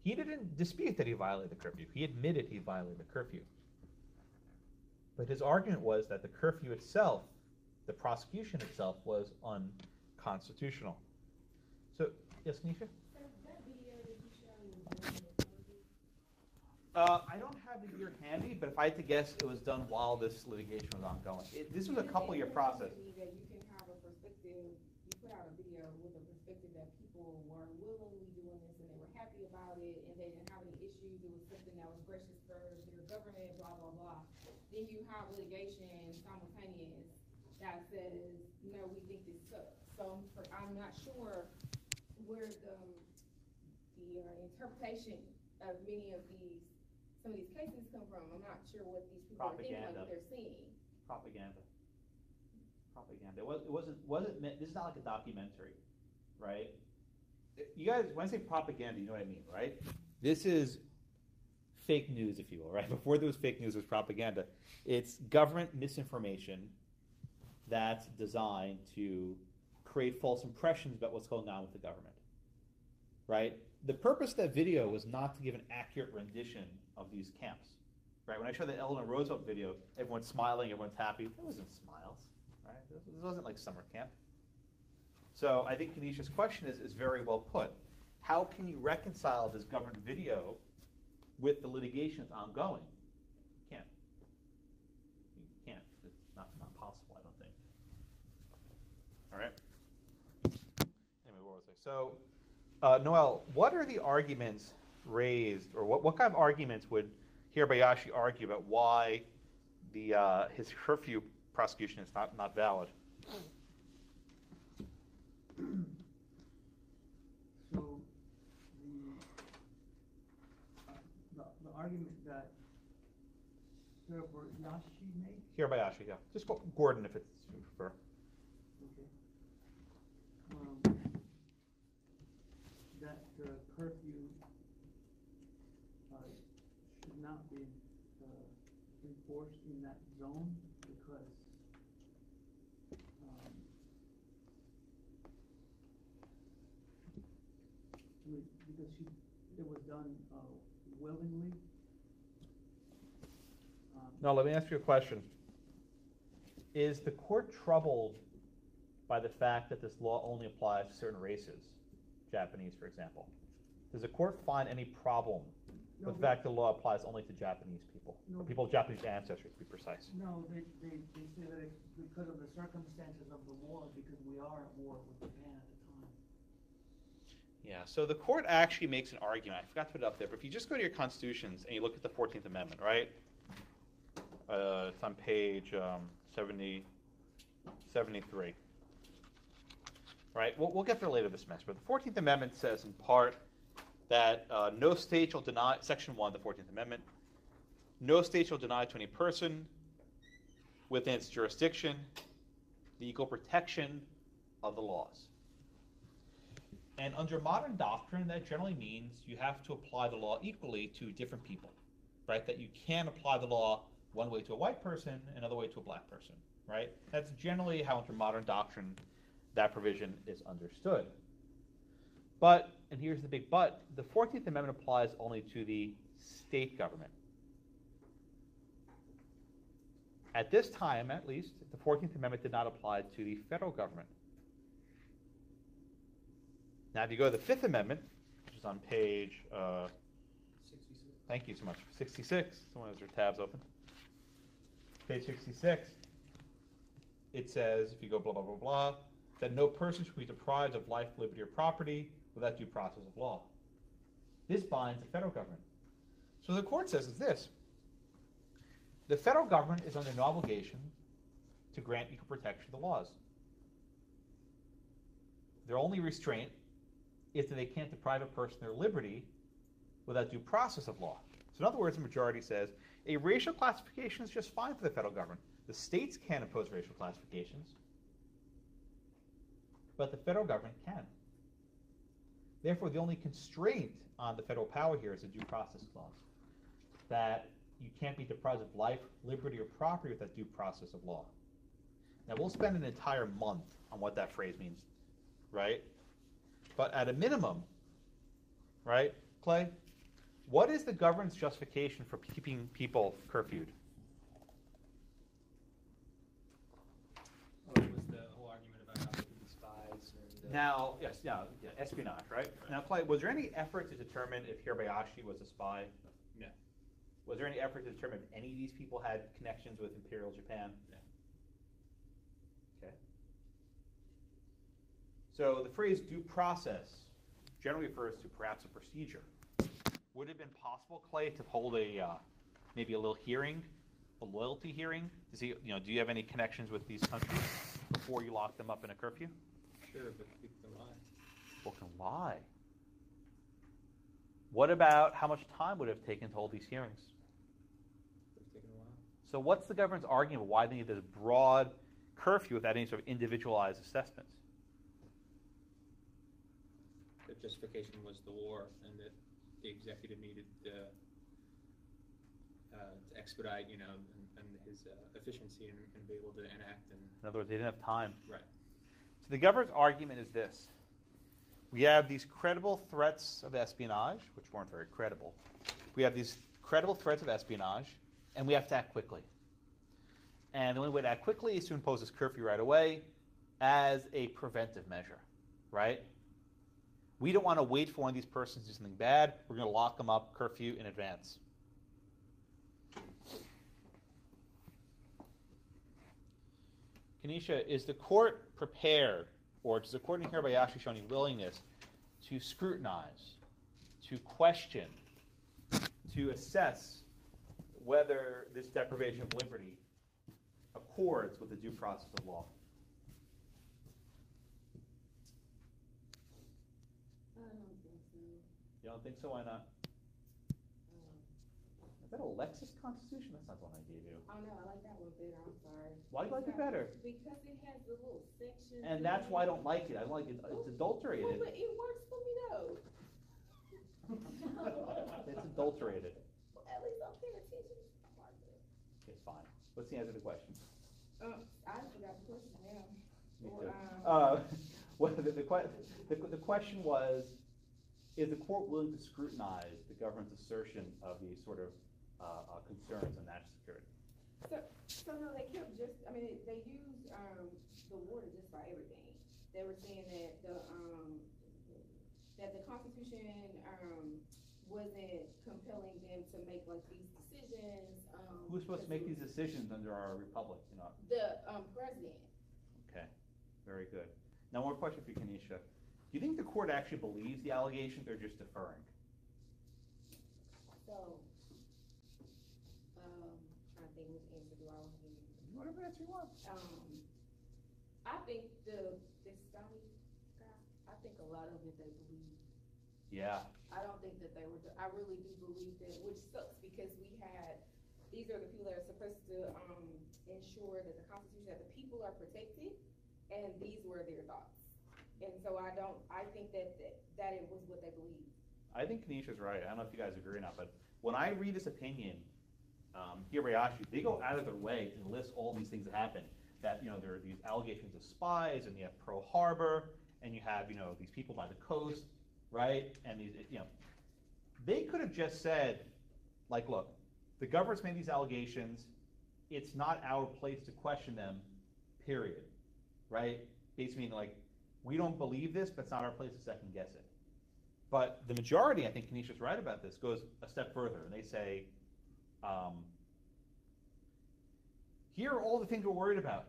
He didn't dispute that he violated the curfew. He admitted he violated the curfew. But his argument was that the curfew itself, the prosecution itself, was unconstitutional. So, yes, Nisha? I don't have the year handy, but if I had to guess, it was done while this litigation was ongoing. This was a couple-year process. You can have a perspective. You put out a video with a perspective that people were willingly doing this and they were happy about it and they didn't have any issues. It was something that was gracious for their government, blah, blah, blah. Then you have litigation simultaneous that says, no, we think this sucks. So I'm not sure where the interpretation of some of these cases come from. I'm not sure what these people are thinking, like what they're seeing. Propaganda. It wasn't meant. This is not like a documentary, right? You guys, when I say propaganda, you know what I mean, right? This is fake news, if you will, right? Before there was fake news, there was propaganda. It's government misinformation that's designed to create false impressions about what's going on with the government, right? The purpose of that video was not to give an accurate rendition of these camps, right? When I showed the Eleanor Roosevelt video, everyone's smiling, everyone's happy. It wasn't smiles, right? This wasn't like summer camp. So I think Kenesha's question is very well put. How can you reconcile this government video with the litigation that's ongoing? You can't. You can't. It's not possible, I don't think. All right? Anyway, what was I? So, Noel, what are the arguments raised, or what kind of arguments would Kurebayashi argue about why his curfew prosecution is not valid? So the argument that Kurebayashi made? Kurebayashi, yeah. Just Gordon if it's you prefer. Okay. That the curfew should not be enforced in that zone because it was done willingly. Now, let me ask you a question. Is the court troubled by the fact that this law only applies to certain races, Japanese, for example? Does the court find any problem with the fact the law applies only to Japanese people, or people of Japanese ancestry, to be precise? No, they say that it's because of the circumstances of the war, because we are at war with Japan at the time. Yeah, so the court actually makes an argument. I forgot to put it up there, but if you just go to your constitutions and you look at the 14th Amendment, right? It's on page 73. Right? We'll get there later this semester. But the 14th Amendment says in part that no state shall deny, Section 1 of the 14th Amendment, no state shall deny to any person within its jurisdiction the equal protection of the laws. And under modern doctrine, that generally means you have to apply the law equally to different people, right? That you can apply the law one way to a white person, another way to a black person, right? That's generally how under modern doctrine that provision is understood. But, and here's the big but, the 14th Amendment applies only to the state government. At this time, at least, the 14th Amendment did not apply to the federal government. Now, if you go to the Fifth Amendment, which is on page, 66. thank you so much, 66, someone has their tabs open. Page 66, it says, if you go blah, blah, blah, blah, that no person should be deprived of life, liberty, or property without due process of law. This binds the federal government. So the court says is this: the federal government is under no obligation to grant equal protection to the laws. Their only restraint is that they can't deprive a person of their liberty without due process of law. So in other words, the majority says a racial classification is just fine for the federal government. The states can't impose racial classifications, but the federal government can. Therefore, the only constraint on the federal power here is the due process clause, that you can't be deprived of life, liberty, or property without due process of law. Now, we'll spend an entire month on what that phrase means, right? But at a minimum, right, Clay, what is the government's justification for keeping people curfewed? What was the whole argument about how they could be spies? And, Now, yes, yeah, espionage, right? Now, Clay, was there any effort to determine if Kurebayashi was a spy? No. Was there any effort to determine if any of these people had connections with Imperial Japan? No. Okay. So the phrase due process generally refers to perhaps a procedure. Would it have been possible, Clay, to hold a maybe a little hearing, a loyalty hearing, to see, do you have any connections with these countries before you lock them up in a curfew? Sure, but people can lie. People can lie. What about how much time would it have taken to hold these hearings? It's taken a while. So what's the government's argument why they need this broad curfew without any sort of individualized assessments? The justification was the war, and that the executive needed to expedite, and his efficiency and be able to enact. And In other words, they didn't have time. right. So the government's argument is this. We have these credible threats of espionage, which weren't very credible. We have these credible threats of espionage, and we have to act quickly. And the only way to act quickly is to impose this curfew right away as a preventive measure, right? We don't want to wait for one of these persons to do something bad. We're going to lock them up, curfew, in advance. Kanisha, is the court prepared, or does the court in Kurebayashi show any willingness to scrutinize, to question, to assess whether this deprivation of liberty accords with the due process of law? I don't think so. You don't think so? Why not? Is that a Lexis Constitution? That's not the one I gave you. Oh no, I like that one better, I'm sorry. Why do you like it better? Because it has the little sections. And that's why I don't like it. I don't like it. It's adulterated. Well, but it works for me though. It's adulterated. Well, at least I'm paying attention. It's fine. What's the answer to the question? I forgot the question now. Me Or, too. Well, the question was, is the court willing to scrutinize the government's assertion of these sort of concerns on national security? So no, they kept they used the war to justify everything. They were saying that the Constitution wasn't compelling them to make like these decisions. Who's supposed to make these decisions under our republic? The president. Okay, very good. Now, one question for you, Kanisha. Do you think the court actually believes the allegations, or just deferring? So, I think which answer do I want to give? Whatever answer you want. I think the Scotty guy, I think a lot of it they believe. Yeah. I don't think that they were, I really do believe that, which sucks because these are the people that are supposed to ensure that the Constitution, that the people are protected, and these were their thoughts. And so I think that it was what they believed. I think Kanisha's right. I don't know if you guys agree or not, but when I read this opinion, Kurebayashi, they go out of their way to list all these things that happen. That, you know, there are these allegations of spies, and you have Pearl Harbor, and you have, you know, these people by the coast, right? And these, you know, they could have just said, like, look, the government's made these allegations. It's not our place to question them, period, right? Basically meaning, like, we don't believe this, but it's not our place to second guess it. But the majority, I think Kanisha's right about this, goes a step further, and they say, here are all the things we're worried about.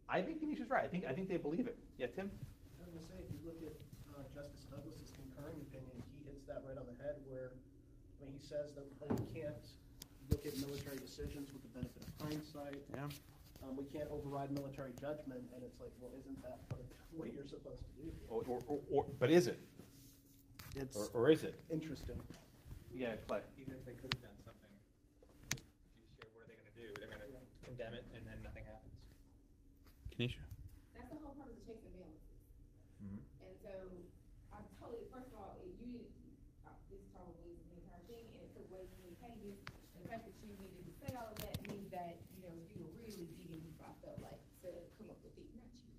I think Kanisha's right. I think they believe it. Yeah, Tim? I was going to say, if you look at Justice Douglas's concurring opinion, he hits that right on the head where when he says that we can't look at military decisions with the benefit of hindsight. Yeah. We can't override military judgment, and it's like, well, isn't that what you're supposed to do? But is it? It's Or is it? interesting. Yeah, Clay. Even if they could have done something, if you share what are they going to do? They're going to condemn it, and then nothing happens. Kanisha? That's the whole purpose of checks and balances. Mm-hmm. And so, I totally, first of all, this probably is the entire thing, and it took way too many pages. The fact that you needed to say all of that means that, you know, you were really digging deep, I felt like, to come up with it, not you.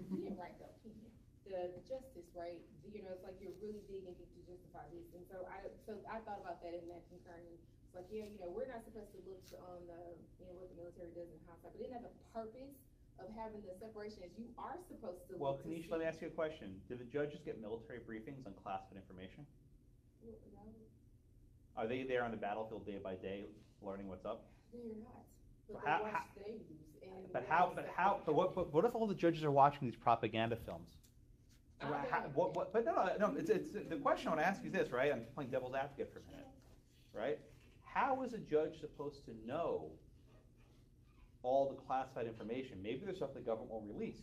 You didn't write the opinion. The justice, right? You know, it's like you're really digging deep to justify this. And so I thought about that in that concurring. It's like, yeah, you know, we're not supposed to look on the, you know, what the military does in hindsight, but isn't that the purpose of having the separation as you are supposed to Well, look to Kanisha, see? let me ask you a question. Did the judges get military briefings on classified information? Well, no, Are they there on the battlefield day by day, learning what's up? they're not. But How- they watch the news. And But what if all the judges are watching these propaganda films? But no, it's the question I want to ask you is this, right? I'm playing devil's advocate for a minute, right? How is a judge supposed to know all the classified information? Maybe there's stuff the government won't release.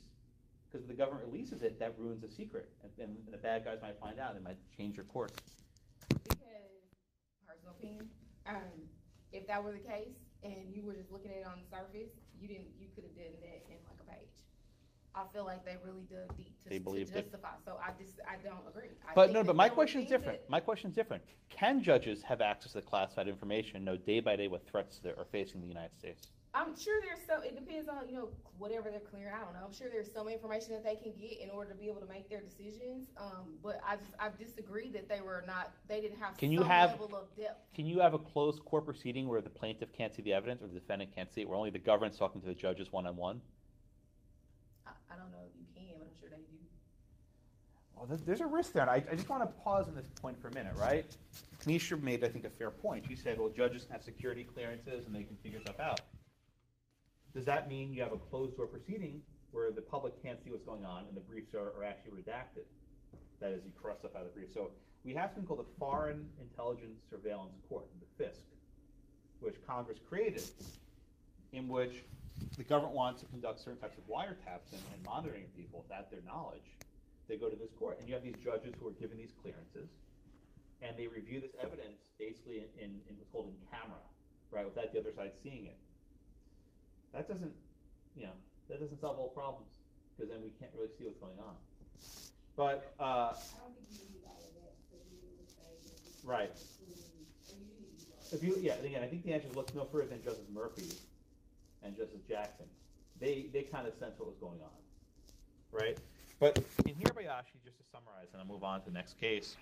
Because if the government releases it, that ruins the secret. And the bad guys might find out, and they might change their course. Because, personal opinion, if that were the case and you were just looking at it on the surface, you could have done that in like a page. I feel like they really dug deep to justify. So I don't agree. But my question is different. My question is different. Can judges have access to classified information, know day by day what threats that are facing the United States? I'm sure it depends on, you know, whatever they're clearing. I don't know. I'm sure there's some information that they can get in order to be able to make their decisions. But I disagree that they didn't have some level of depth. Can you have a closed court proceeding where the plaintiff can't see the evidence or the defendant can't see it, where only the government's talking to the judges one-on-one? I don't know if you can, but I'm sure they do. Well, there's a risk there. And I just want to pause on this point for a minute, right? Kanisha made, I think, a fair point. She said, well, judges can have security clearances and they can figure stuff out. Does that mean you have a closed-door proceeding where the public can't see what's going on and the briefs are actually redacted? That is, you cross stuff out of the brief. So we have something called the Foreign Intelligence Surveillance Court, the FISC, which Congress created, in which the government wants to conduct certain types of wiretaps and monitoring of people without their knowledge. They go to this court, and you have these judges who are given these clearances, and they review this evidence basically in what's called in camera, right, without the other side seeing it. That doesn't solve all problems, because then we can't really see what's going on. But I don't think you need all of that to be able to say. Right. Again, I think the answer is look no further than Justice Murphy and Justice Jackson. They kind of sense what was going on, right? But in Kurebayashi, just to summarize, and I'll move on to the next case,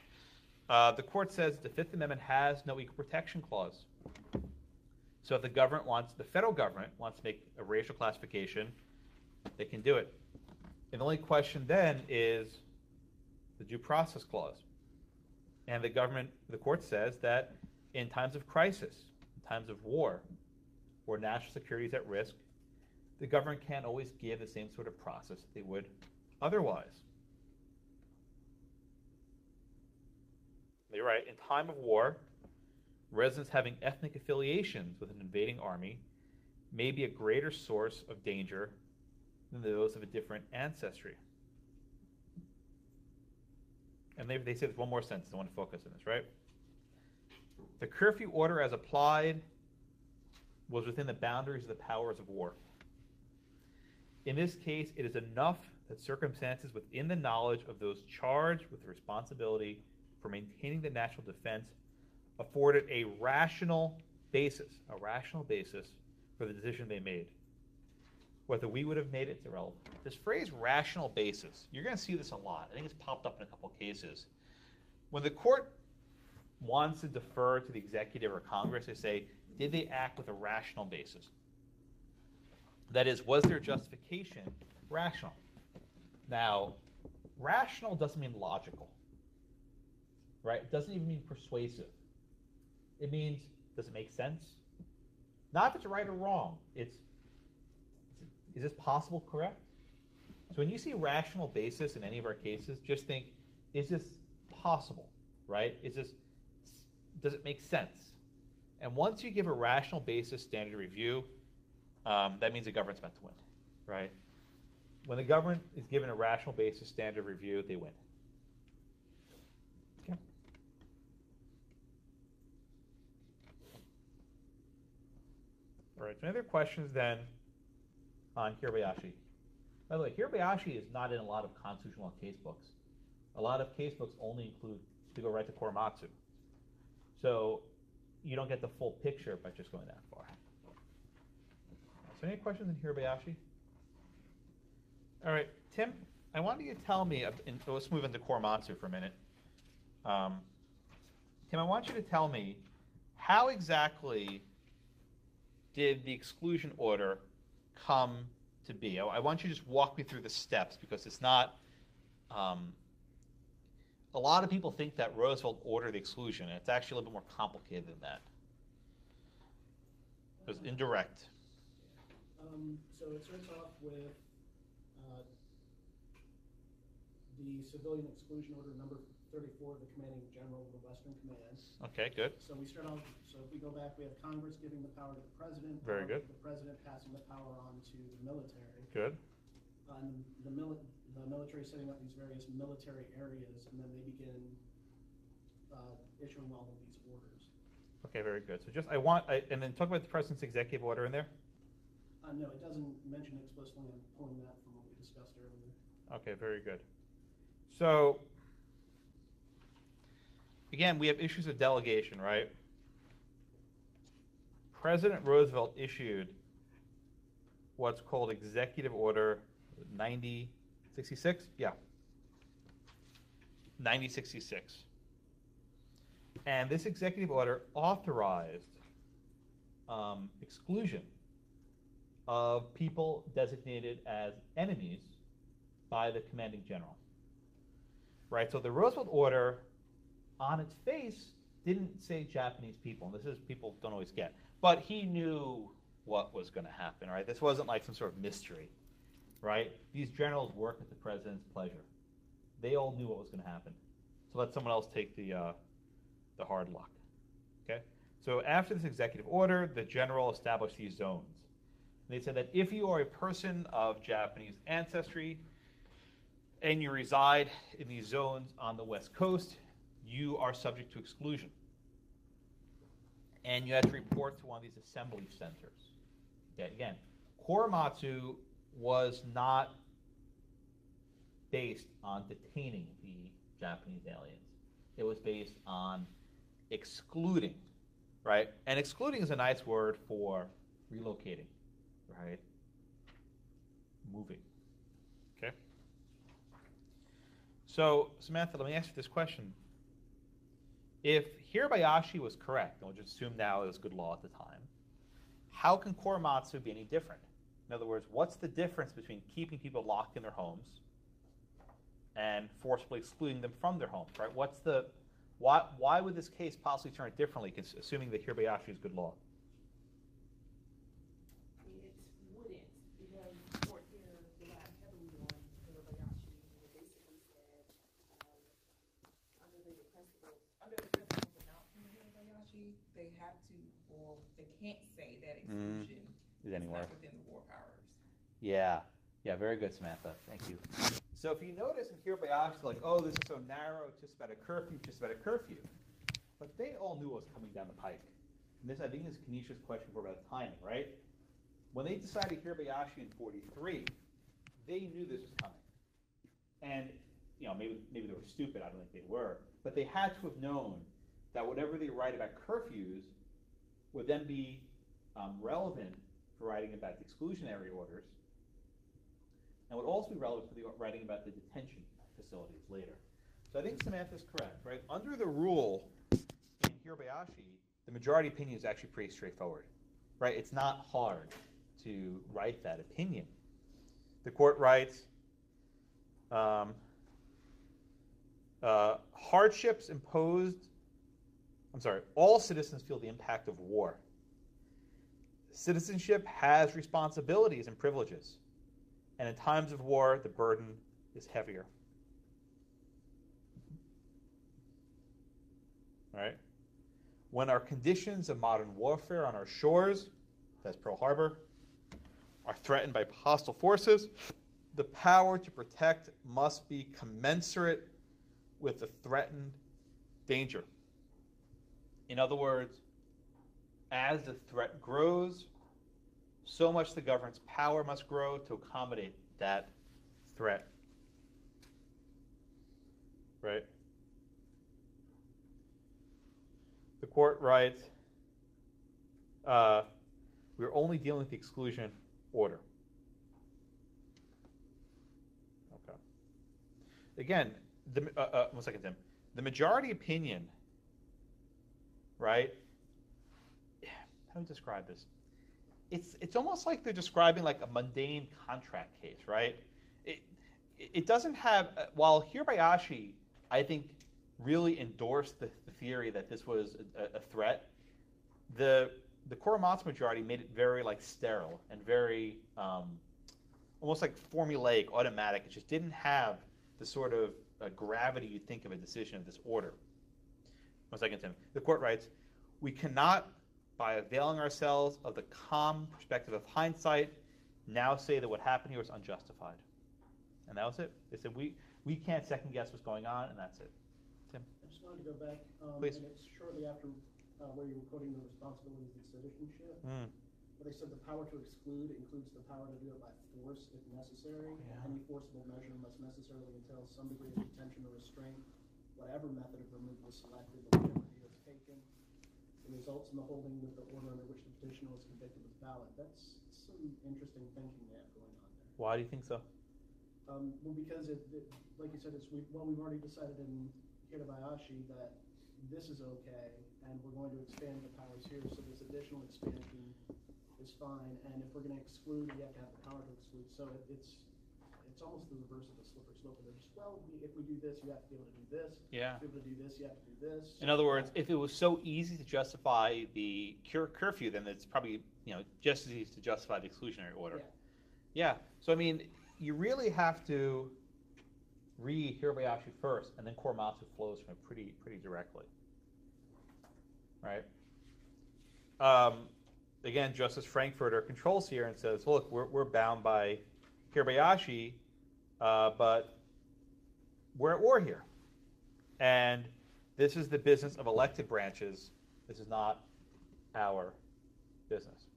the court says the Fifth Amendment has no equal protection clause. So if the federal government wants to make a racial classification, they can do it. And the only question then is the due process clause. And the court says that in times of crisis, in times of war, where national security is at risk, the government can't always give the same sort of process that they would otherwise. You're right. In time of war, residents having ethnic affiliations with an invading army may be a greater source of danger than those of a different ancestry. And they say there's one more sentence. I want to focus on this, right? The curfew order as applied was within the boundaries of the powers of war. In this case, it is enough that circumstances within the knowledge of those charged with the responsibility for maintaining the national defense afforded a rational basis for the decision they made. Whether we would have made it's irrelevant. This phrase rational basis, you're going to see this a lot. I think it's popped up in a couple of cases. When the court wants to defer to the executive or Congress, they say, did they act with a rational basis? That is, was their justification rational? Now, rational doesn't mean logical, right? It doesn't even mean persuasive. It means, does it make sense? Not if it's right or wrong. Is this possible, correct? So when you see rational basis in any of our cases, just think, is this possible, right? Does it make sense? And once you give a rational basis standard review, that means the government's meant to win, right? When the government is given a rational basis standard review, they win. Okay. All right, so any other questions then on Kurebayashi? By the way, Kurebayashi is not in a lot of constitutional case books. A lot of case books only include to go right to Korematsu. So you don't get the full picture by just going that far. So any questions in Kurebayashi? All right, Tim, I wanted you to tell me, let's move into Korematsu for a minute. Tim, I want you to tell me, how exactly did the exclusion order come to be? I want you to just walk me through the steps, because it's not, a lot of people think that Roosevelt ordered the exclusion, and it's actually a little bit more complicated than that. It was indirect. So it starts off with the civilian exclusion order number 34 of the commanding general of the Western Command. Okay, good. So we start off, so if we go back, we have Congress giving the power to the president. Very good. The president passing the power on to the military. Good. And the military setting up these various military areas, and then they begin issuing all of these orders. Okay, very good. So just, and then talk about the president's executive order in there. No, it doesn't mention explicitly. I'm pulling that from what we discussed earlier. Okay, very good. So, again, we have issues of delegation, right? President Roosevelt issued what's called Executive Order 9066? Yeah. 9066. And this executive order authorized exclusion of people designated as enemies by the commanding general. Right, so the Roosevelt order, on its face, didn't say Japanese people, and this is, people don't always get, but he knew what was going to happen, right? This wasn't like some sort of mystery, right? These generals work at the president's pleasure. They all knew what was going to happen. So let someone else take the hard luck, okay? So after this executive order, the general established these zones. And they said that if you are a person of Japanese ancestry and you reside in these zones on the West Coast, you are subject to exclusion. And you had to report to one of these assembly centers. Okay, again, Korematsu was not based on detaining the Japanese aliens. It was based on excluding, right? And excluding is a nice word for relocating, right? Moving, okay? So, Samantha, let me ask you this question. If Kurebayashi was correct, and we'll just assume now it was good law at the time, how can Korematsu be any different? In other words, what's the difference between keeping people locked in their homes and forcibly excluding them from their homes, right? Why would this case possibly turn it differently, assuming that Kurebayashi is good law? It wouldn't, because the court here relied heavily on Kurebayashi, and basically said, under the principles announced in Kurebayashi, they have to, or they can't say that exclusion Is anywhere not within the war powers. Yeah, very good, Samantha. Thank you. So if you notice in Kurebayashi, like, oh, this is so narrow, it's just about a curfew, But they all knew what was coming down the pike. And this, I think, is Kenisha's question for about timing, right? When they decided Kurebayashi in 43, they knew this was coming. And maybe they were stupid. I don't think they were, but they had to have known that whatever they write about curfews would then be relevant for writing about the exclusionary orders, and would also be relevant for the writing about the detention facilities later. So I think Samantha's correct, right? Under the rule in Kurebayashi, the majority opinion is actually pretty straightforward, right? It's not hard to write that opinion. The court writes, hardships imposed, all citizens feel the impact of war. Citizenship has responsibilities and privileges, and in times of war, the burden is heavier. Right? When our conditions of modern warfare on our shores, that's Pearl Harbor, are threatened by hostile forces, the power to protect must be commensurate with the threatened danger. In other words, as the threat grows, so much the government's power must grow to accommodate that threat. Right? The court writes, we're only dealing with the exclusion order. Okay. Again, one second, Tim. The majority opinion, right? How do you describe this? It's almost like they're describing like a mundane contract case, right? It doesn't have, while Kurebayashi, I think, really endorsed the theory that this was a threat, the Korematsu majority made it very like sterile and very almost like formulaic, automatic. It just didn't have the sort of gravity you'd think of a decision of this order. One second, Tim. The court writes, we cannot, by availing ourselves of the calm perspective of hindsight, now say that what happened here was unjustified. And that was it. They said, we can't second guess what's going on, and that's it. Tim? I just wanted to go back, Please. and it's shortly after where you were quoting the responsibilities of citizenship. But they said the power to exclude includes the power to do it by force if necessary. Yeah. Any forcible measure must necessarily entail some degree of detention or restraint, whatever method of removal is selected or whatever view is taken. It results in the holding of the order under which the petitioner was convicted was valid. That's some interesting thinking they have going on there. Why do you think so? Well, because like you said, we've already decided in Kurebayashi that this is okay, and we're going to expand the powers here, so this additional expansion is fine, and if we're going to exclude, we have to have the power to exclude. So it's almost the reverse of the slippery slope. They're just, if we do this, you have to be able to do this. Yeah. If you're able to do this, you have to do this. In other words, if it was so easy to justify the curfew, then it's probably just as easy to justify the exclusionary order. Yeah. So I mean, you really have to read Kurebayashi first, and then Korematsu flows from it pretty directly. Right? Again, Justice Frankfurter controls here and says, look, we're bound by Kurebayashi, but we're at war here. And this is the business of elected branches. This is not our business.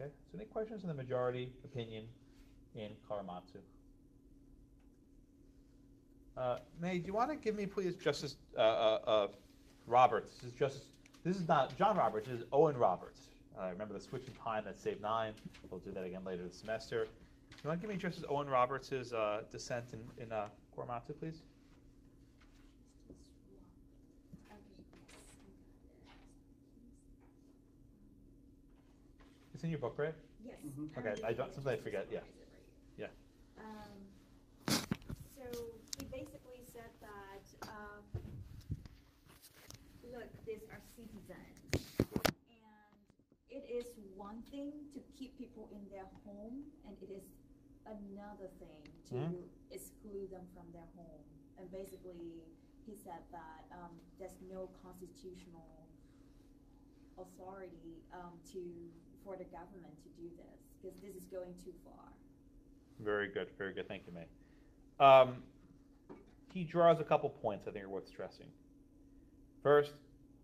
Okay, so any questions on the majority opinion in Korematsu? May, do you want to give me, please, Justice Roberts? This is not John Roberts, this is Owen Roberts. Remember the switch in time that saved 9. We'll do that again later this semester. You want to give me Justice Owen Roberts' dissent in Korematsu, please? It's in your book, right? Yes. Mhm. Okay, sometimes I forget, yeah. Yeah. So he basically said that, look, these are citizens, and it is one thing to keep people in their home, and it is another thing to exclude them from their home. And basically, he said that there's no constitutional authority for the government to do this, because this is going too far. Very good. Thank you, May. He draws a couple points I think are worth stressing. First,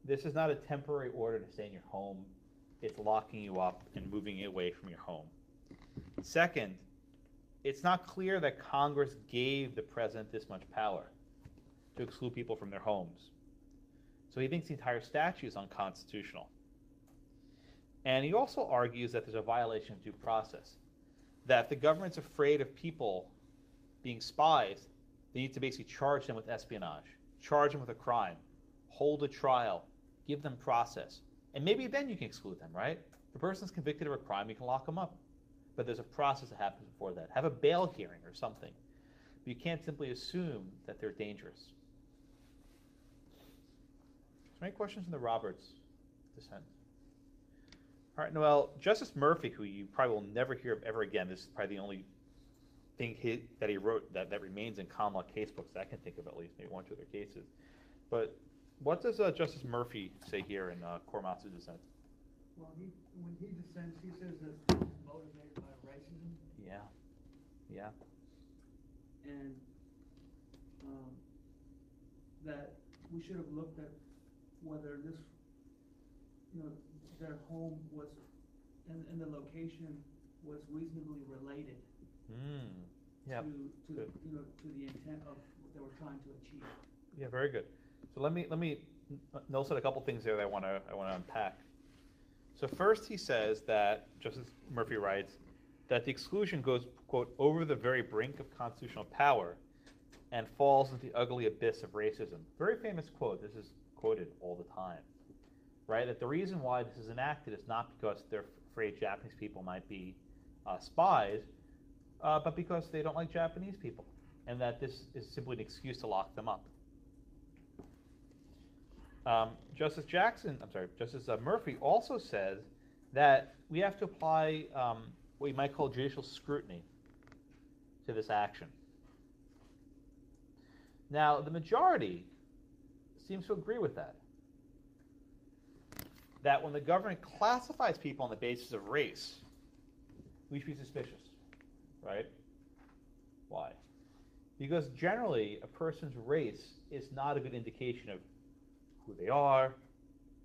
this is not a temporary order to stay in your home. It's locking you up and moving you away from your home. Second, it's not clear that Congress gave the president this much power to exclude people from their homes. So he thinks the entire statute is unconstitutional. And he also argues that there's a violation of due process, that if the government's afraid of people being spies, they need to basically charge them with espionage, charge them with a crime, hold a trial, give them process. And maybe then you can exclude them, right? If the person's convicted of a crime, you can lock them up. But there's a process that happens before that. Have a bail hearing or something. But you can't simply assume that they're dangerous. So any questions on the Roberts dissent? All right, Noel, Justice Murphy, who you probably will never hear of ever again, this is probably the only thing that he wrote that remains in ConLaw casebooks that I can think of, at least, maybe one or two other cases. But what does Justice Murphy say here in Korematsu's dissent? Well, when he dissents, he says that it's motivated by racism. Yeah. Yeah. And that we should have looked at whether this, their home was, and the location was reasonably related Yeah. to the intent of what they were trying to achieve. Yeah, very good. So let me notice a couple things there that I want to unpack. So first, he says that Justice Murphy writes that the exclusion goes, quote, over the very brink of constitutional power and falls into the ugly abyss of racism. Very famous quote. This is quoted all the time, right? That the reason why this is enacted is not because they're afraid Japanese people might be spies, but because they don't like Japanese people, and that this is simply an excuse to lock them up. Justice Murphy also says that we have to apply what you might call judicial scrutiny to this action. Now, the majority seems to agree with that. That when the government classifies people on the basis of race, we should be suspicious, right? Why? Because generally, a person's race is not a good indication of who they are,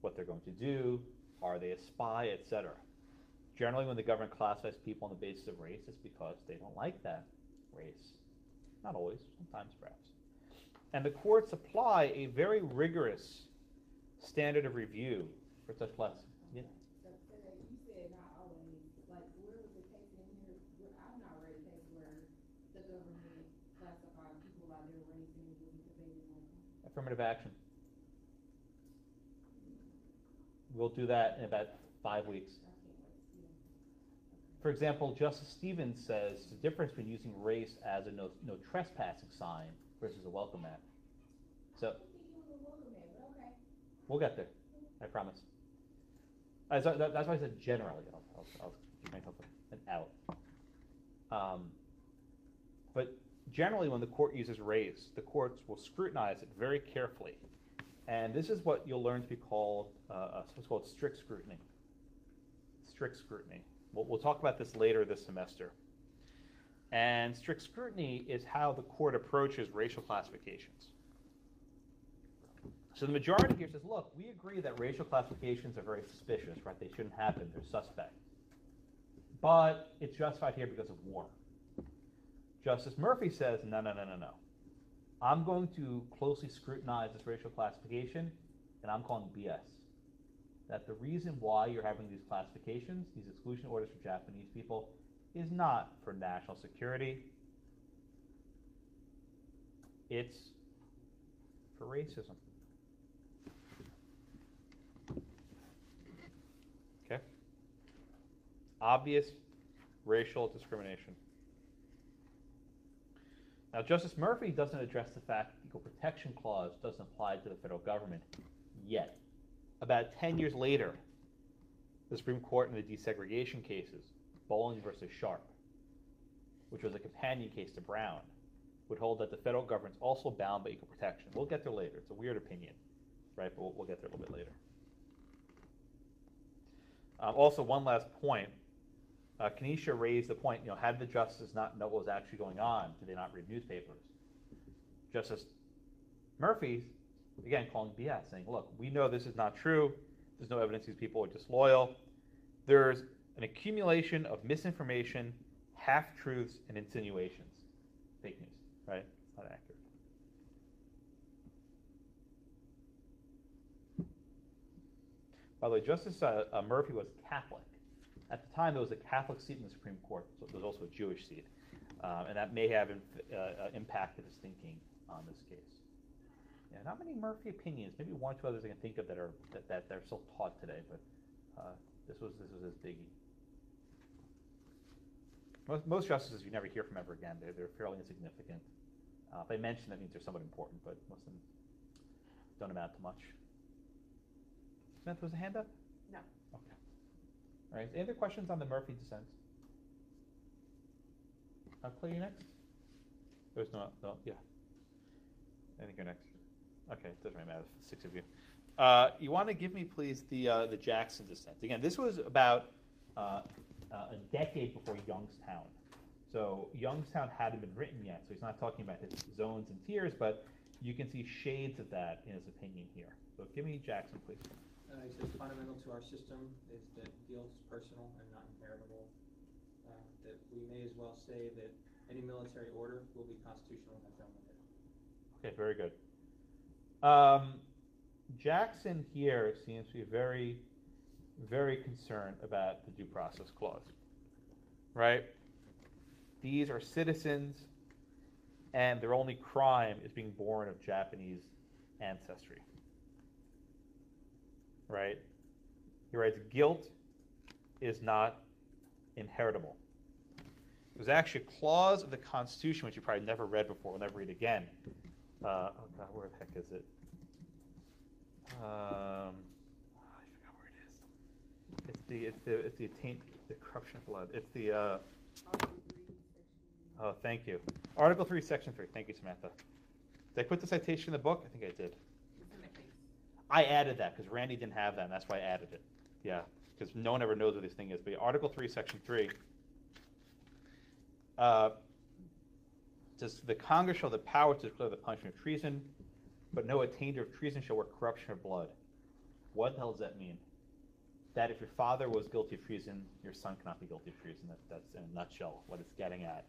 what they're going to do, are they a spy, etc. Generally, when the government classifies people on the basis of race, it's because they don't like that race. Not always, sometimes perhaps. And the courts apply a very rigorous standard of review for such classifications. Yeah. You said not always. Like, where was the case in here? I've not read a case where the government classified people by their race and it was because they didn't like them. Affirmative action. We'll do that in about 5 weeks. For example, Justice Stevens says the difference between using race as a no trespassing sign versus a welcome mat. So we'll get there, I promise. That's why I said generally. I'll give myself an out. But generally, when the court uses race, the courts will scrutinize it very carefully. And this is what you'll learn to be called what's called strict scrutiny. Strict scrutiny. We'll talk about this later this semester. And strict scrutiny is how the court approaches racial classifications. So the majority here says, look, we agree that racial classifications are very suspicious, right? They shouldn't happen. They're suspect. But it's justified here because of war. Justice Murphy says, no. I'm going to closely scrutinize this racial classification, and I'm calling BS. That the reason why you're having these classifications, these exclusion orders for Japanese people, is not for national security. It's for racism. Okay? Obvious racial discrimination. Now, Justice Murphy doesn't address the fact that the Equal Protection Clause doesn't apply to the federal government yet. About 10 years later, the Supreme Court in the desegregation cases, Bowling versus Sharp, which was a companion case to Brown, would hold that the federal government's also bound by equal protection. We'll get there later. It's a weird opinion, right? But we'll get there a little bit later. Also, one last point. Kenesha raised the point, had the justices not know what was actually going on? Did they not read newspapers? Justice Murphy, again, calling BS, saying, look, we know this is not true. There's no evidence these people are disloyal. There's an accumulation of misinformation half-truths and insinuations. Fake news, right? It's not accurate. By the way, Justice Murphy was Catholic. At the time, there was a Catholic seat in the Supreme Court, so there was also a Jewish seat. And that may have impacted his thinking on this case. Yeah, not many Murphy opinions. Maybe one or two others I can think of that are still taught today, but this was his biggie. Most justices you never hear from ever again. They're fairly insignificant. If I mention, that means they're somewhat important, but most of them don't amount to much. Smith, was a hand up? No. Okay. All right. Any other questions on the Murphy dissent? I'll play you next. There's no. Yeah. I think you're next. Okay, it doesn't really matter. 6 of you. You want to give me, please, the Jackson dissent. Again, this was about a decade before Youngstown. So Youngstown hadn't been written yet, so he's not talking about his zones and tiers, but you can see shades of that in his opinion here. So give me Jackson, please. He says fundamental to our system is that guilt is personal and not inheritable. That we may as well say that any military order will be constitutional and unlimited. Okay, very good. Jackson here seems to be very, very concerned about the due process clause, right? These are citizens, and their only crime is being born of Japanese ancestry, right? He writes, guilt is not inheritable. There's actually a clause of the Constitution, which you probably never read before, will never read again. Oh God, where the heck is it? I forgot where it is. It's the corruption of blood. It's the oh, thank you. Article 3, Section 3. Thank you, Samantha. Did I put the citation in the book? I think I did. I added that because Randy didn't have that, and that's why I added it. Yeah, because no one ever knows what this thing is. But Article 3, Section 3 says, the Congress shall have the power to declare the punishment of treason, but no attainder of treason shall work corruption of blood. What the hell does that mean? That if your father was guilty of treason, your son cannot be guilty of treason. That's in a nutshell what it's getting at.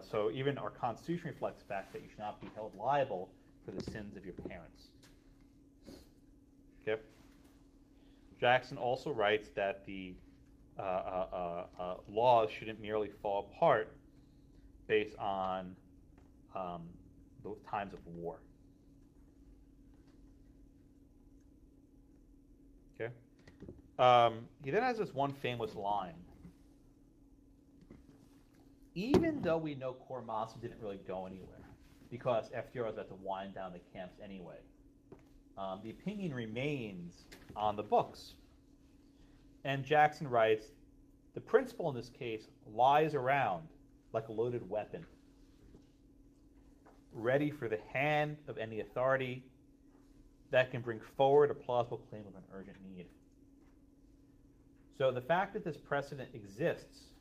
So even our Constitution reflects the fact that you should not be held liable for the sins of your parents. Okay. Jackson also writes that the laws shouldn't merely fall apart based on the times of war. Okay. He then has this one famous line. Even though we know Kurebayashi didn't really go anywhere, because FDR was about to wind down the camps anyway, the opinion remains on the books. And Jackson writes, the principle in this case lies around like a loaded weapon, ready for the hand of any authority that can bring forward a plausible claim of an urgent need. So the fact that this precedent exists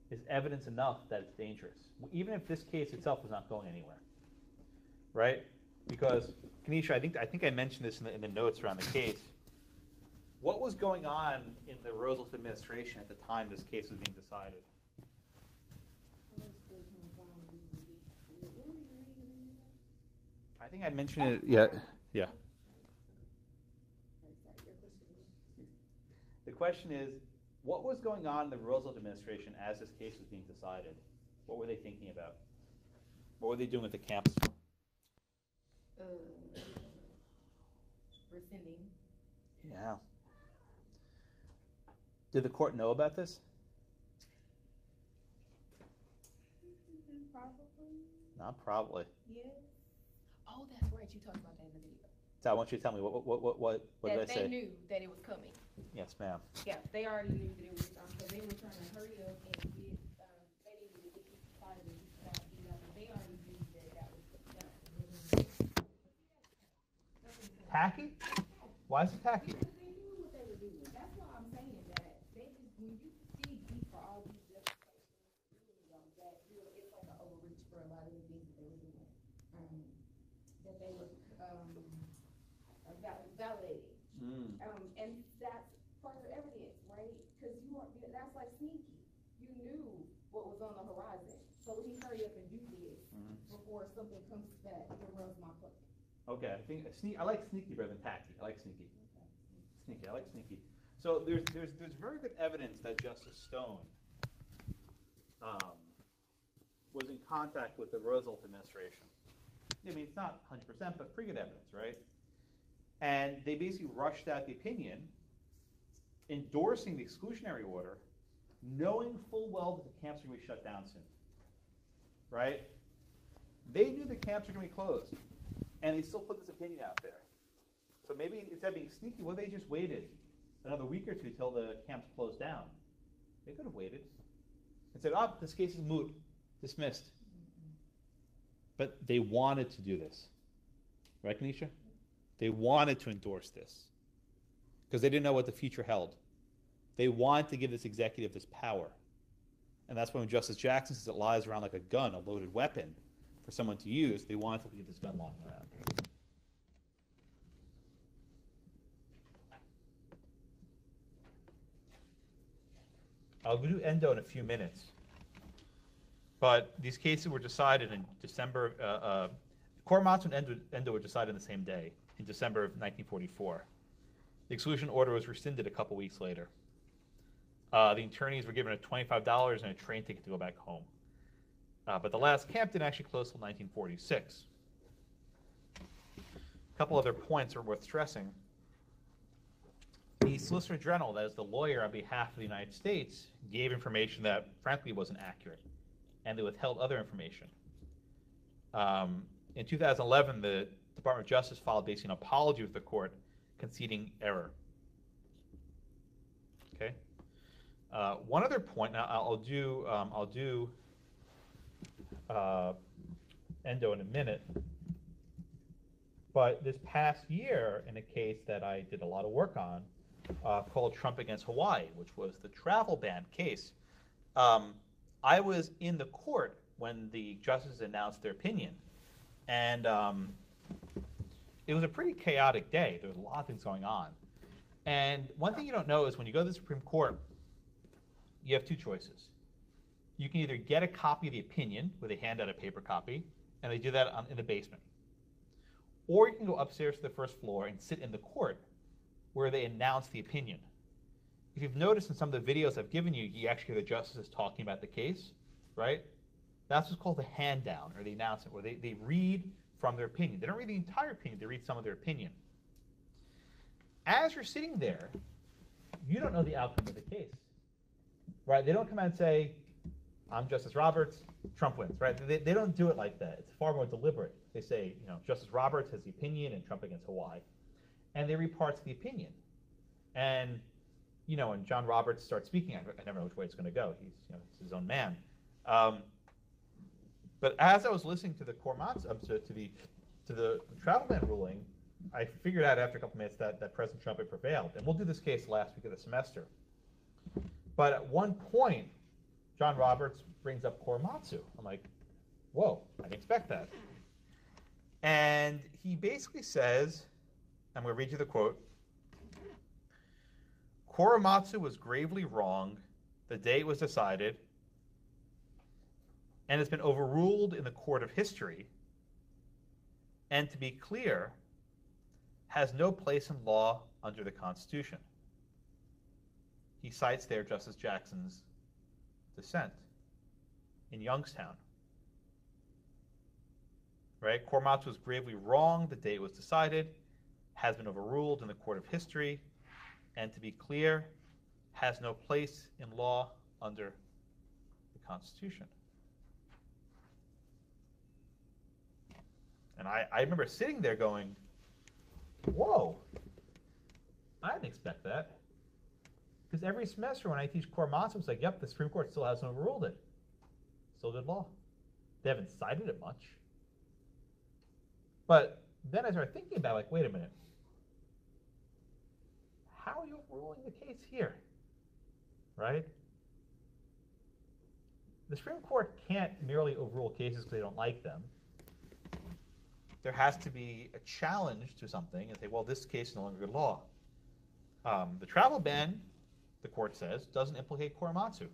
is evidence enough that it's dangerous, even if this case itself was not going anywhere, right? Because, Kenesha, I think I mentioned this in the notes around the case. What was going on in the Roosevelt administration at the time this case was being decided? I think I mentioned it. Yeah. The question is, what was going on in the Roosevelt administration as this case was being decided? What were they thinking about? What were they doing with the camps? Rescinding. Yeah. Did the court know about this? Probably. Not probably. Yes. Oh, that's right. You talked about that in the video. So I want you to tell me what did I say? They knew that it was coming. Yes, ma'am. Yeah, they already knew that it was because they were trying to hurry up and get. They needed to get people fired and they already knew that was. Tacky? Why is it tacky? Because they knew what they were doing. That's why I'm saying that they just when you see deep for all these justifications, it's like an overreach for a lot of the things that they were doing. That they were validating. And that's further evidence, right? Because that's like sneaky. You knew on the horizon. So let me hurry up and do this before something comes back and runs my plate. Okay, I think I like sneaky better than tacky. I like sneaky. Sneaky, I like sneaky. So there's very good evidence that Justice Stone was in contact with the Roosevelt administration. I mean, it's not 100%, but pretty good evidence, right? And they basically rushed out the opinion, endorsing the exclusionary order, knowing full well that the camps are going to be shut down soon, right? They knew the camps were going to be closed, and they still put this opinion out there. So maybe instead of being sneaky, what if they just waited another week or two till the camps closed down? They could have waited and said, oh, this case is moot, dismissed. But they wanted to do this. Right, Kanisha? They wanted to endorse this because they didn't know what the future held. They wanted to give this executive this power. And that's when Justice Jackson says it lies around like a gun, a loaded weapon for someone to use. They wanted to leave this gun lying around. I'll do endo in a few minutes. But these cases were decided in December. Korematsu and endo were decided on the same day, in December of 1944. The exclusion order was rescinded a couple weeks later. The attorneys were given $25 and a train ticket to go back home. But the last camp didn't actually close until 1946. A couple other points are worth stressing. The Solicitor General, that is the lawyer on behalf of the United States, gave information that frankly wasn't accurate, and they withheld other information. In 2011, the Department of Justice filed basically an apology with the court, conceding error. Okay. One other point. Now I'll do endo in a minute. But this past year, in a case that I did a lot of work on, called Trump against Hawaii, which was the travel ban case, I was in the court when the justices announced their opinion, and it was a pretty chaotic day. There was a lot of things going on. And one thing you don't know is when you go to the Supreme Court, you have two choices. You can either get a copy of the opinion, where they hand out a paper copy, and they do that in the basement. Or you can go upstairs to the first floor and sit in the court, where they announce the opinion. If you've noticed in some of the videos I've given you, you actually hear the justices talking about the case, right? That's what's called the hand down, or the announcement, where they read from their opinion. They don't read the entire opinion, they read some of their opinion. As you're sitting there, you don't know the outcome of the case, right? They don't come out and say, I'm Justice Roberts, Trump wins, right? They don't do it like that. It's far more deliberate. They say, Justice Roberts has the opinion and Trump against Hawaii. And they read parts of the opinion. And, when John Roberts starts speaking, I never know which way it's going to go. He's his own man. But as I was listening to the to the travel ban ruling, I figured out after a couple minutes that President Trump had prevailed. And we'll do this case last week of the semester. But at one point, John Roberts brings up Korematsu. I'm like, whoa, I didn't expect that. And he basically says, I'm going to read you the quote, Korematsu was gravely wrong the day it was decided, and has been overruled in the court of history, and to be clear, has no place in law under the Constitution. He cites there Justice Jackson's dissent in Youngstown. Right? Korematsu was gravely wrong the day it was decided, has been overruled in the court of history, and to be clear, has no place in law under the Constitution. And I remember sitting there going, whoa, I didn't expect that. Because every semester when I teach Korematsu, it's like, yep, the Supreme Court still hasn't overruled it. Still good law. They haven't cited it much. But then I started thinking about, like, wait a minute. How are you overruling the case here? Right? The Supreme Court can't merely overrule cases because they don't like them. There has to be a challenge to something and say, well, this case is no longer good law. The travel ban, the court says, doesn't implicate Korematsu.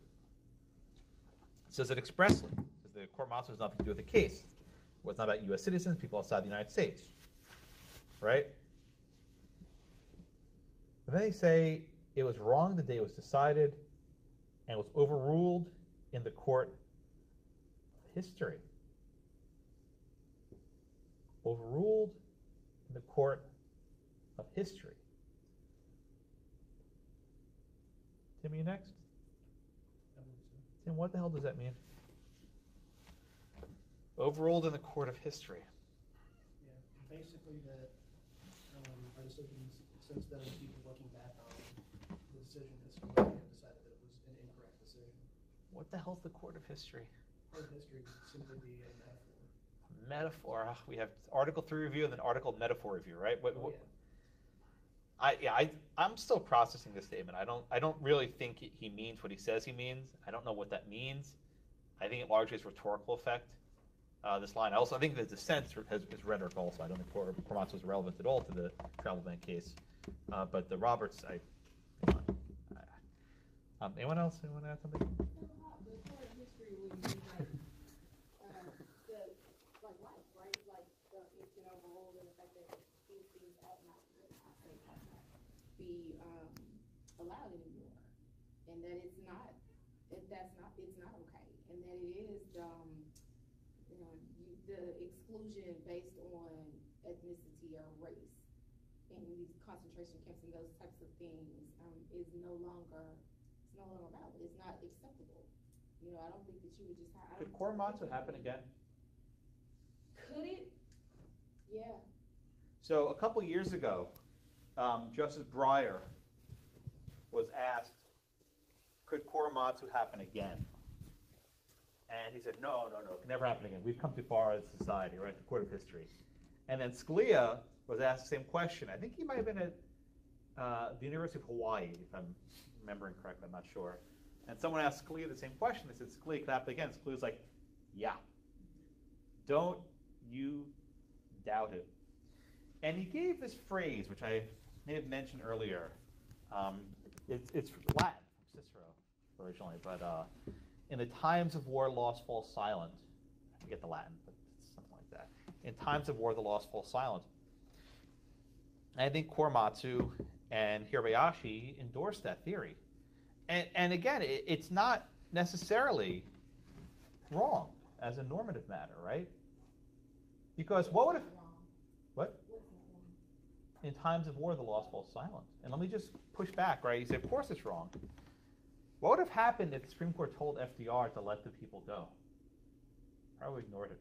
says it expressly. It says the Korematsu has nothing to do with the case. Well, it's not about U.S. citizens, people outside the United States, right? And then they say it was wrong the day it was decided and was overruled in the court of history. Overruled in the court of history. Tim, you next? Tim, what the hell does that mean? Overruled in the court of history. Yeah, basically that our decisions since then, people looking back on the decision historically have decided that it was an incorrect decision. What the hell's the court of history? Court of history would simply be a metaphor. Metaphor. We have Article 3 review and then Article Metaphor review, right? I'm still processing this statement. I don't really think he means what he says he means. I don't know what that means. I think it largely is rhetorical effect. This line. I think the dissent is rhetoric also. I don't think Korematsu is relevant at all to the travel ban case. But the Roberts, anyone else? Anyone add something? The court of history would be like life, right? Like it's an overall in the fact that these things ought not be allowed anymore, and that it's not okay, and that it is the exclusion based on ethnicity or race in these concentration camps and those types of things is no longer valid. It's not acceptable. I don't think that you would just have. Could Korematsu happen again? Could it? Yeah. So a couple years ago, Justice Breyer was asked, could Korematsu happen again? And he said, no, it can never happen again. We've come too far as a society, right? The court of history. And then Scalia was asked the same question. I think he might have been at the University of Hawaii, if I'm remembering correctly, I'm not sure. And someone asked Scalia the same question. They said, Scalia, could happen again? Scalia's like, yeah. Don't you doubt it. And he gave this phrase, which I may have mentioned earlier. It's Latin from Cicero originally, but in the times of war, laws fall silent. I forget the Latin, but it's something like that. In times of war, the laws fall silent. And I think Korematsu and Kurebayashi endorsed that theory. And again, it's not necessarily wrong as a normative matter, right? Because what would have... What? In times of war, the laws fall silent. And let me just push back, right? You say, of course it's wrong. What would have happened if the Supreme Court told FDR to let the people go? Probably ignored it,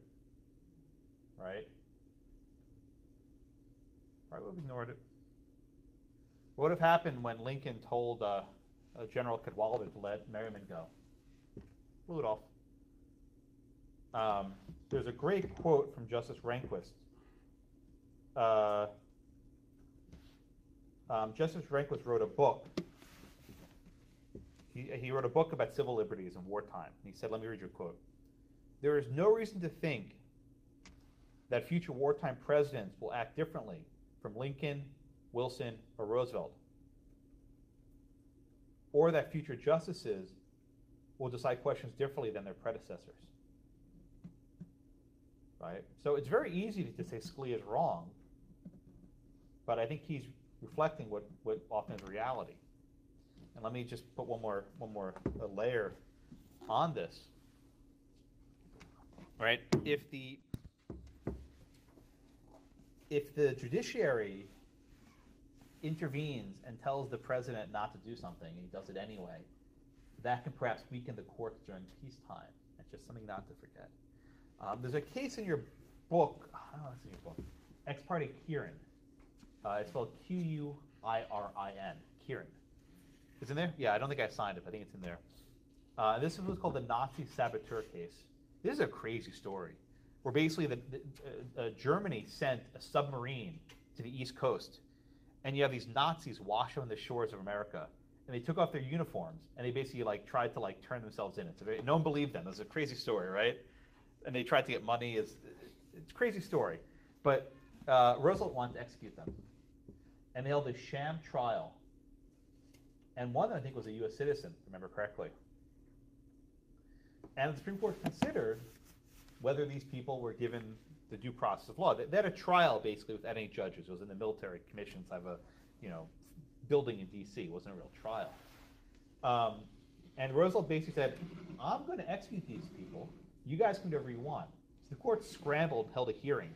right? Probably ignored it. What would have happened when Lincoln told General Cadwalader to let Merriman go? Blew it off. There's a great quote from Justice Rehnquist. Justice Rehnquist wrote a book. He wrote a book about civil liberties in wartime. He said, let me read your quote. There is no reason to think that future wartime presidents will act differently from Lincoln, Wilson, or Roosevelt, or that future justices will decide questions differently than their predecessors. Right? So it's very easy to say Scalia is wrong, but I think he's reflecting what often is reality. And let me just put one more layer on this. Right? If the judiciary intervenes and tells the president not to do something, and he does it anyway, that can perhaps weaken the courts during peacetime. It's just something not to forget. There's a case in your book, Ex parte Quirin. It's spelled Quirin. Quirin. It's in there? Yeah, I don't think I signed it, but I think it's in there. This is what's called the Nazi Saboteur case. This is a crazy story, where basically Germany sent a submarine to the East Coast, and you have these Nazis wash on the shores of America, and they took off their uniforms, and they basically tried to turn themselves in. No one believed them. It's a crazy story, right? And they tried to get money. It's a crazy story. But Roosevelt wanted to execute them, and they held a sham trial. And one, I think, was a U.S. citizen, if I remember correctly. And the Supreme Court considered whether these people were given the due process of law. They had a trial basically without any judges. It was in the military commissions. I have a, building in D.C. It wasn't a real trial. And Roosevelt basically said, I'm going to execute these people. You guys can do whatever you want. So the court scrambled, held a hearing.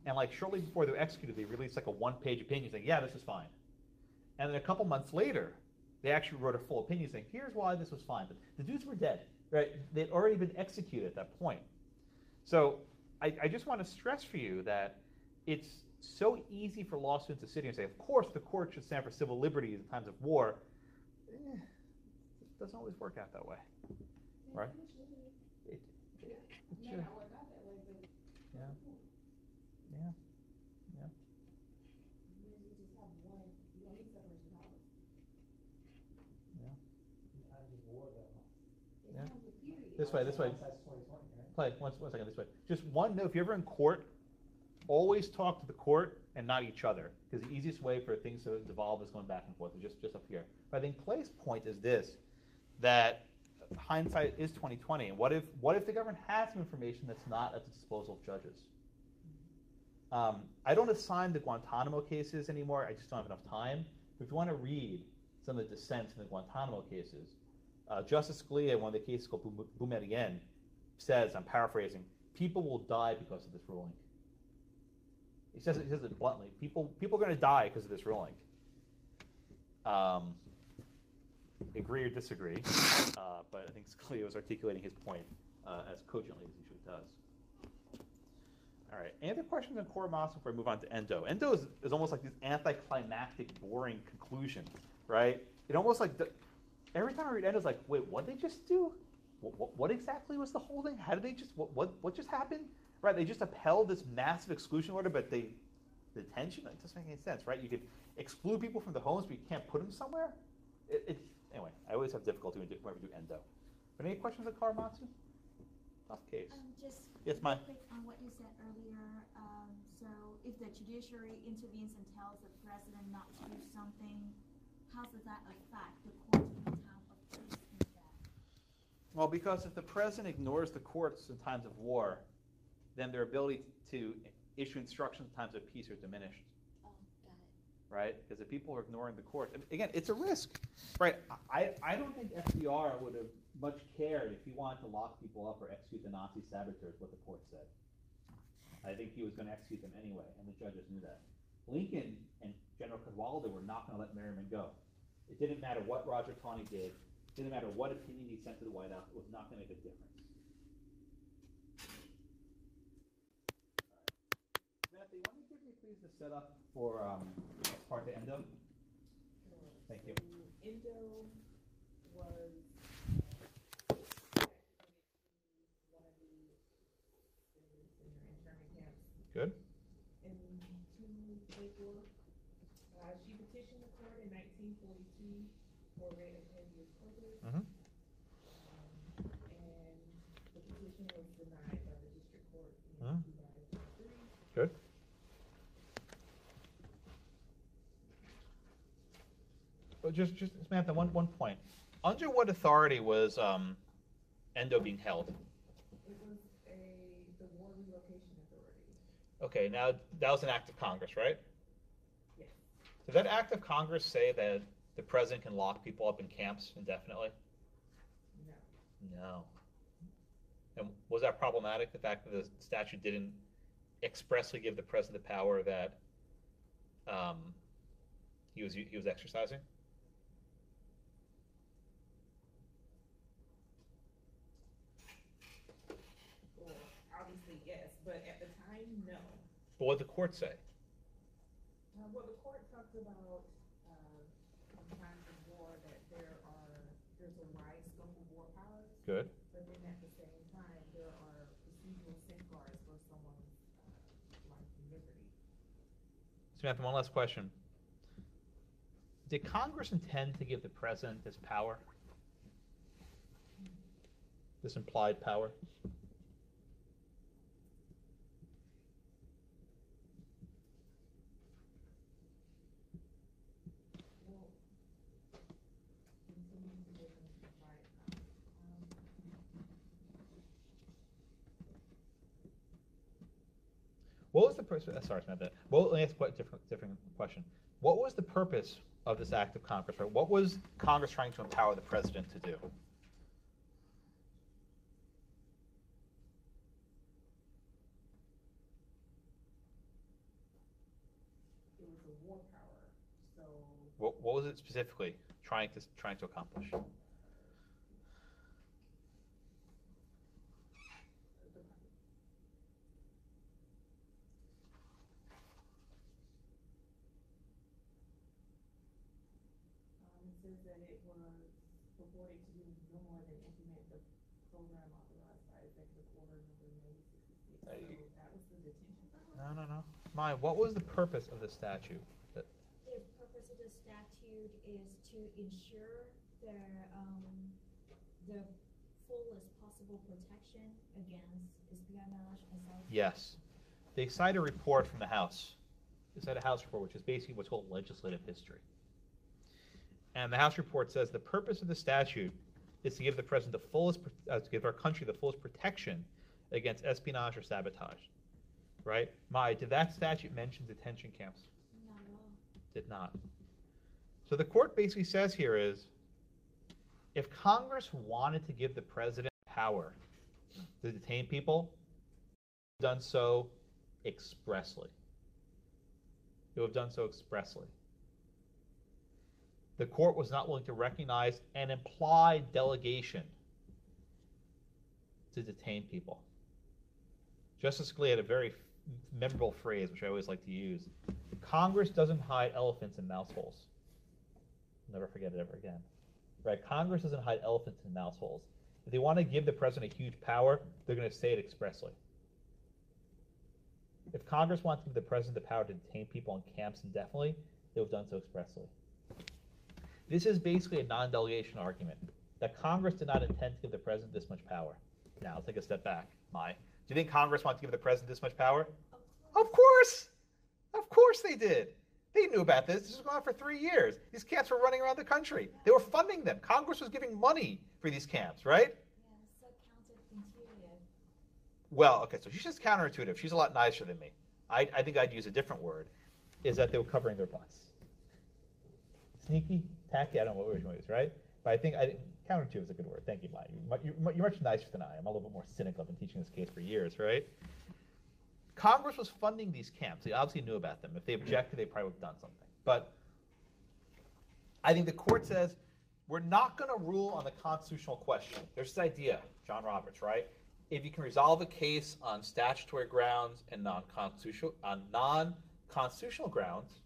And like shortly before they were executed, they released like a one-page opinion saying, yeah, this is fine. And then a couple months later, they actually wrote a full opinion saying, here's why this was fine. But the dudes were dead, right? They'd already been executed at that point. So I just want to stress for you that it's so easy for law students to sit here and say, of course the court should stand for civil liberties in times of war. It doesn't always work out that way, right? It should. Yeah. Yeah. Yeah. Yeah. This way. Play one second this way. Just one note: if you're ever in court, always talk to the court and not each other, because the easiest way for things to devolve is going back and forth. Just up here. But I think Clay's point is this: that hindsight is 20/20. And what if the government has some information that's not at the disposal of judges? I don't assign the Guantanamo cases anymore. I just don't have enough time. But if you want to read some of the dissents in the Guantanamo cases, Justice Scalia, in one of the cases called Boumediene, says, I'm paraphrasing, people will die because of this ruling. He says it bluntly. People are going to die because of this ruling. Agree or disagree, but I think Scalia was articulating his point as cogently as he usually does. All right, any other questions on Kurebayashi before I move on to Endo? Endo is almost like this anticlimactic, boring conclusion, right? It almost like, every time I read Endo, it's like, wait, what did they just do? What exactly was the holding? How did they just, what just happened? Right, they just upheld this massive exclusion order, but the detention, it doesn't make any sense, right? You could exclude people from the homes, but you can't put them somewhere? Anyway, I always have difficulty when I do Endo. But any questions on Kurebayashi? Tough case. Just yes, ma'am. quick on what you said earlier. So if the judiciary intervenes and tells the president not to do something, how does that affect the court in time of peace instead? Well, because if the president ignores the courts in times of war, then their ability to issue instructions in times of peace are diminished. Oh, got it. Right? Because if people are ignoring the court, and again, it's a risk. Right? I don't think FDR would have much cared if he wanted to lock people up or execute the Nazi saboteurs, what the court said. I think he was going to execute them anyway, and the judges knew that. Lincoln and General Cadwalader were not going to let Merriman go. It didn't matter what Roger Taney did. It didn't matter what opinion he sent to the White House. It was not going to make a difference. Matthew, why don't you give me please the setup for part to Endo? Thank you. Endo was one of the internment camps. Good. In 224, she petitioned the court in 1942 for writ of habeas corpus. Mm-hmm. And the petition was denied by the district court in 2003. Good. But just Samantha, one point. Under what authority was Endo being held? It was the War Relocation Authority. Okay, now that was an act of Congress, right? Yes. Did that act of Congress say that the president can lock people up in camps indefinitely? No. No. And was that problematic, the fact that the statute didn't expressly give the president the power that he was exercising? Well, obviously yes, but at the time, no. But what did the court say? Well, the court talked about in times of war that there's a wide scope of war powers. Good. But then at the same time, there are procedural safeguards for someone's life and liberty. Samantha, one last question. Did Congress intend to give the president this power? This implied power? What was the purpose? Sorry, not that. Well, let me ask a different question. What was the purpose of this act of Congress? Right? What was Congress trying to empower the president to do? It was a war power, so. What was it specifically trying to accomplish? It says that it was purported to do no more than implement the program authorized by Executive Order number 9066. So that was the detention. No. Maya, what was the purpose of the statute? The purpose of the statute is to ensure the fullest possible protection against espionage and sabotage. Yes. They cite a report from the House. They cite a House report, which is basically what's called legislative history. And the House report says the purpose of the statute is to give the president the fullest, to give our country the fullest protection against espionage or sabotage. Right? Maya, did that statute mention detention camps? Not at all. Did not. So the court basically says here is, if Congress wanted to give the president power to detain people, it would have done so expressly. It would have done so expressly. The court was not willing to recognize an implied delegation to detain people. Justice Scalia had a very memorable phrase, which I always like to use. Congress doesn't hide elephants in mouse holes. I'll never forget it ever again. Right? Congress doesn't hide elephants in mouse holes. If they want to give the president a huge power, they're going to say it expressly. If Congress wants to give the president the power to detain people in camps indefinitely, they would have done so expressly. This is basically a non-delegation argument, that Congress did not intend to give the president this much power. Now, I'll take a step back. Do you think Congress wanted to give the president this much power? Of course! Of course they did. They knew about this. This was going on for 3 years. These camps were running around the country. They were funding them. Congress was giving money for these camps, right? Yeah, so counterintuitive. Well, okay, so she's just counterintuitive. She's a lot nicer than me. I think I'd use a different word, is that they were covering their butts. Sneaky, tacky, I don't know what word you want to use, right? But I think counterintuitive is a good word. Thank you, Maya. You're much nicer than I am. I'm a little bit more cynical. I've been teaching this case for years, right? Congress was funding these camps. They obviously knew about them. If they objected, they probably would have done something. But I think the court says, we're not going to rule on the constitutional question. There's this idea, John Roberts, right? If you can resolve a case on statutory grounds and non-constitutional grounds,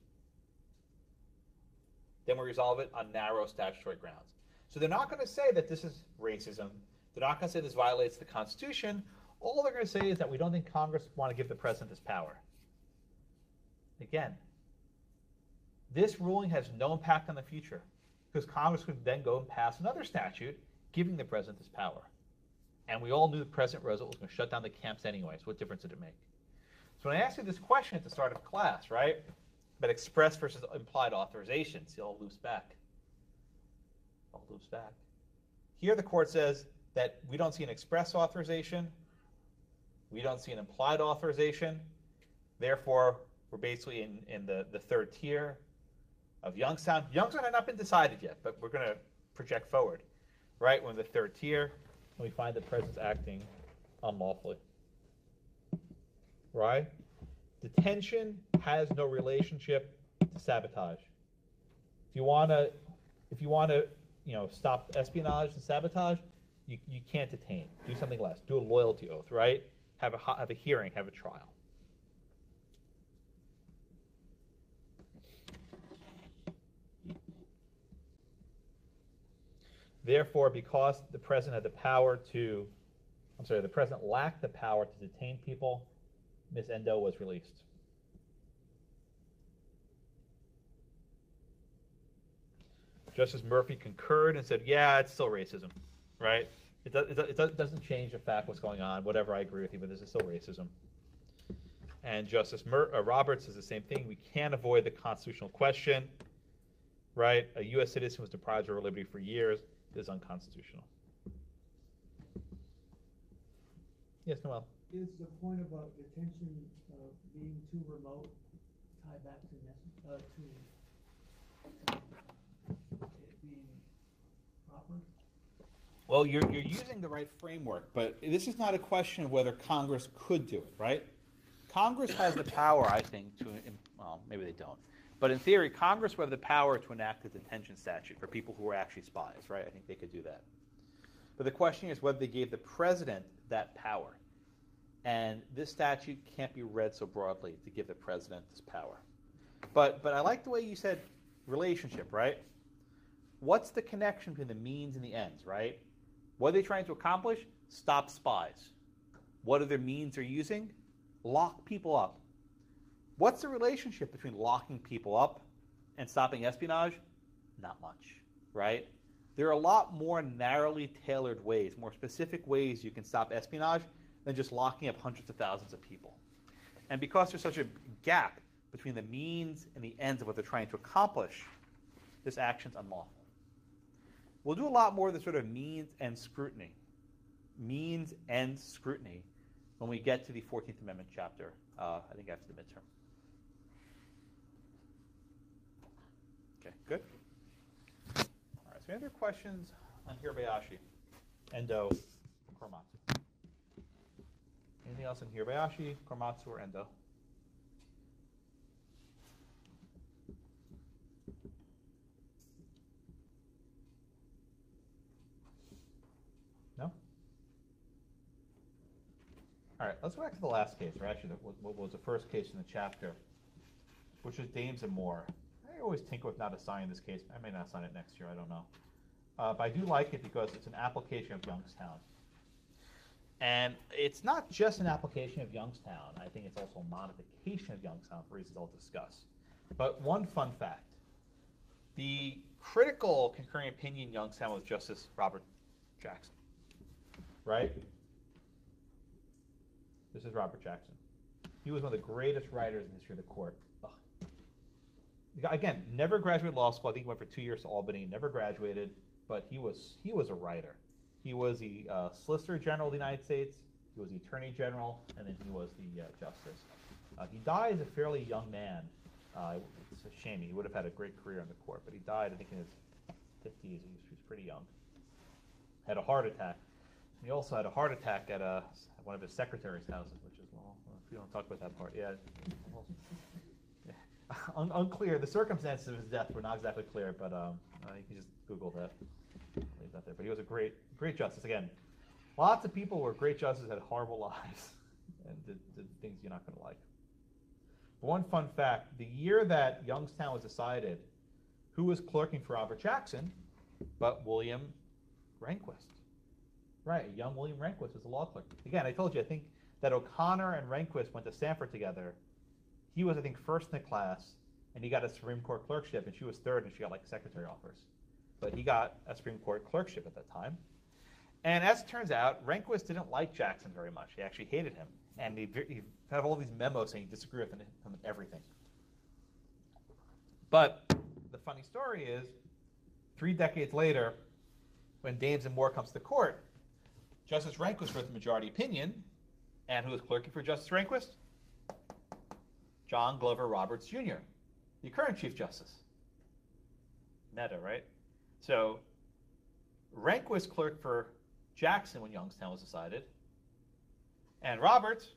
then we resolve it on narrow statutory grounds. So they're not going to say that this is racism. They're not going to say this violates the Constitution. All they're going to say is that we don't think Congress want to give the president this power. Again, this ruling has no impact on the future, because Congress could then go and pass another statute giving the president this power. And we all knew that President Roosevelt was going to shut down the camps anyway, so what difference did it make? So when I asked you this question at the start of class, right, about express versus implied authorizations, it all loops back. Here the court says that we don't see an express authorization, we don't see an implied authorization, therefore we're basically in the third tier of Youngstown. Youngstown had not been decided yet, but we're going to project forward, right? We're in the third tier, and we find the president's acting unlawfully, right? Detention has no relationship to sabotage. If you want to, stop espionage and sabotage, you can't detain. Do something less. Do a loyalty oath, right? Have a hearing, have a trial. Therefore, because the president had the power to, the president lacked the power to detain people, Ms. Endo was released. Justice Murphy concurred and said, yeah, it's still racism, right? It doesn't change the fact what's going on, whatever I agree with you, but this is still racism. And Justice Roberts says the same thing. We can't avoid the constitutional question, right? A U.S. citizen was deprived of her liberty for years. It is unconstitutional. Yes, Noel? is the point about detention being too remote tied back to it being proper? Well, you're using the right framework, but this is not a question of whether Congress could do it, right? Congress has the power, I think, well, maybe they don't. But in theory, Congress would have the power to enact a detention statute for people who are actually spies, right? I think they could do that. But the question is whether they gave the president that power. And this statute can't be read so broadly to give the president this power. But I like the way you said relationship, right? What's the connection between the means and the ends, right? What are they trying to accomplish? Stop spies. What are their means they're using? Lock people up. What's the relationship between locking people up and stopping espionage? Not much, right? There are a lot more narrowly tailored ways, more specific ways you can stop espionage than just locking up hundreds of thousands of people. And because there's such a gap between the means and the ends of what they're trying to accomplish, this action's unlawful. We'll do a lot more of the sort of means and scrutiny when we get to the 14th Amendment chapter, I think after the midterm. Okay, good. All right, so any other questions on Kurebayashi, Endo, Korematsu? Anything else on Kurebayashi, Korematsu, or Endo? No? All right, let's go back to the last case, or actually what was the first case in the chapter, which was Dames and Moore. I always tinker with not assigning this case. I may not assign it next year, I don't know. But I do like it because it's an application of Youngstown. And it's not just an application of Youngstown. I think it's also a modification of Youngstown for reasons I'll discuss. But one fun fact. The critical concurring opinion in Youngstown was Justice Robert Jackson. Right? This is Robert Jackson. He was one of the greatest writers in the history of the court. Ugh. Again, never graduated law school. I think he went for 2 years to Albany. Never graduated, but he was a writer. He was the Solicitor General of the United States. He was the Attorney General, and then he was the Justice. He died as a fairly young man. It's a shame. He would have had a great career in the court, but he died, I think, in his 50s. He was pretty young. Had a heart attack. He also had a heart attack at one of his secretary's houses, which is, well, if you don't talk about that part, yeah. Well, unclear. The circumstances of his death were not exactly clear, but you can just Google that. Leave that there. But he was a great justice. Again, lots of people who were great justices had horrible lives and did things you're not going to like. But one fun fact, the year that Youngstown was decided, who was clerking for Robert Jackson but William Rehnquist? Right, young William Rehnquist was the law clerk. Again, I told you, I think that O'Connor and Rehnquist went to Stanford together. He was, I think, first in the class, and he got a Supreme Court clerkship, and she was third, and she got like secretary offers. But he got a Supreme Court clerkship at that time. And as it turns out, Rehnquist didn't like Jackson very much. He actually hated him. And he had all these memos saying he disagreed with him on everything. But the funny story is, 3 decades later, when Dames and Moore comes to court, Justice Rehnquist wrote the majority opinion, and who was clerking for Justice Rehnquist? John Glover Roberts, Jr., the current Chief Justice. Meta, right? So Rehnquist clerked for Jackson when Youngstown was decided, and Roberts,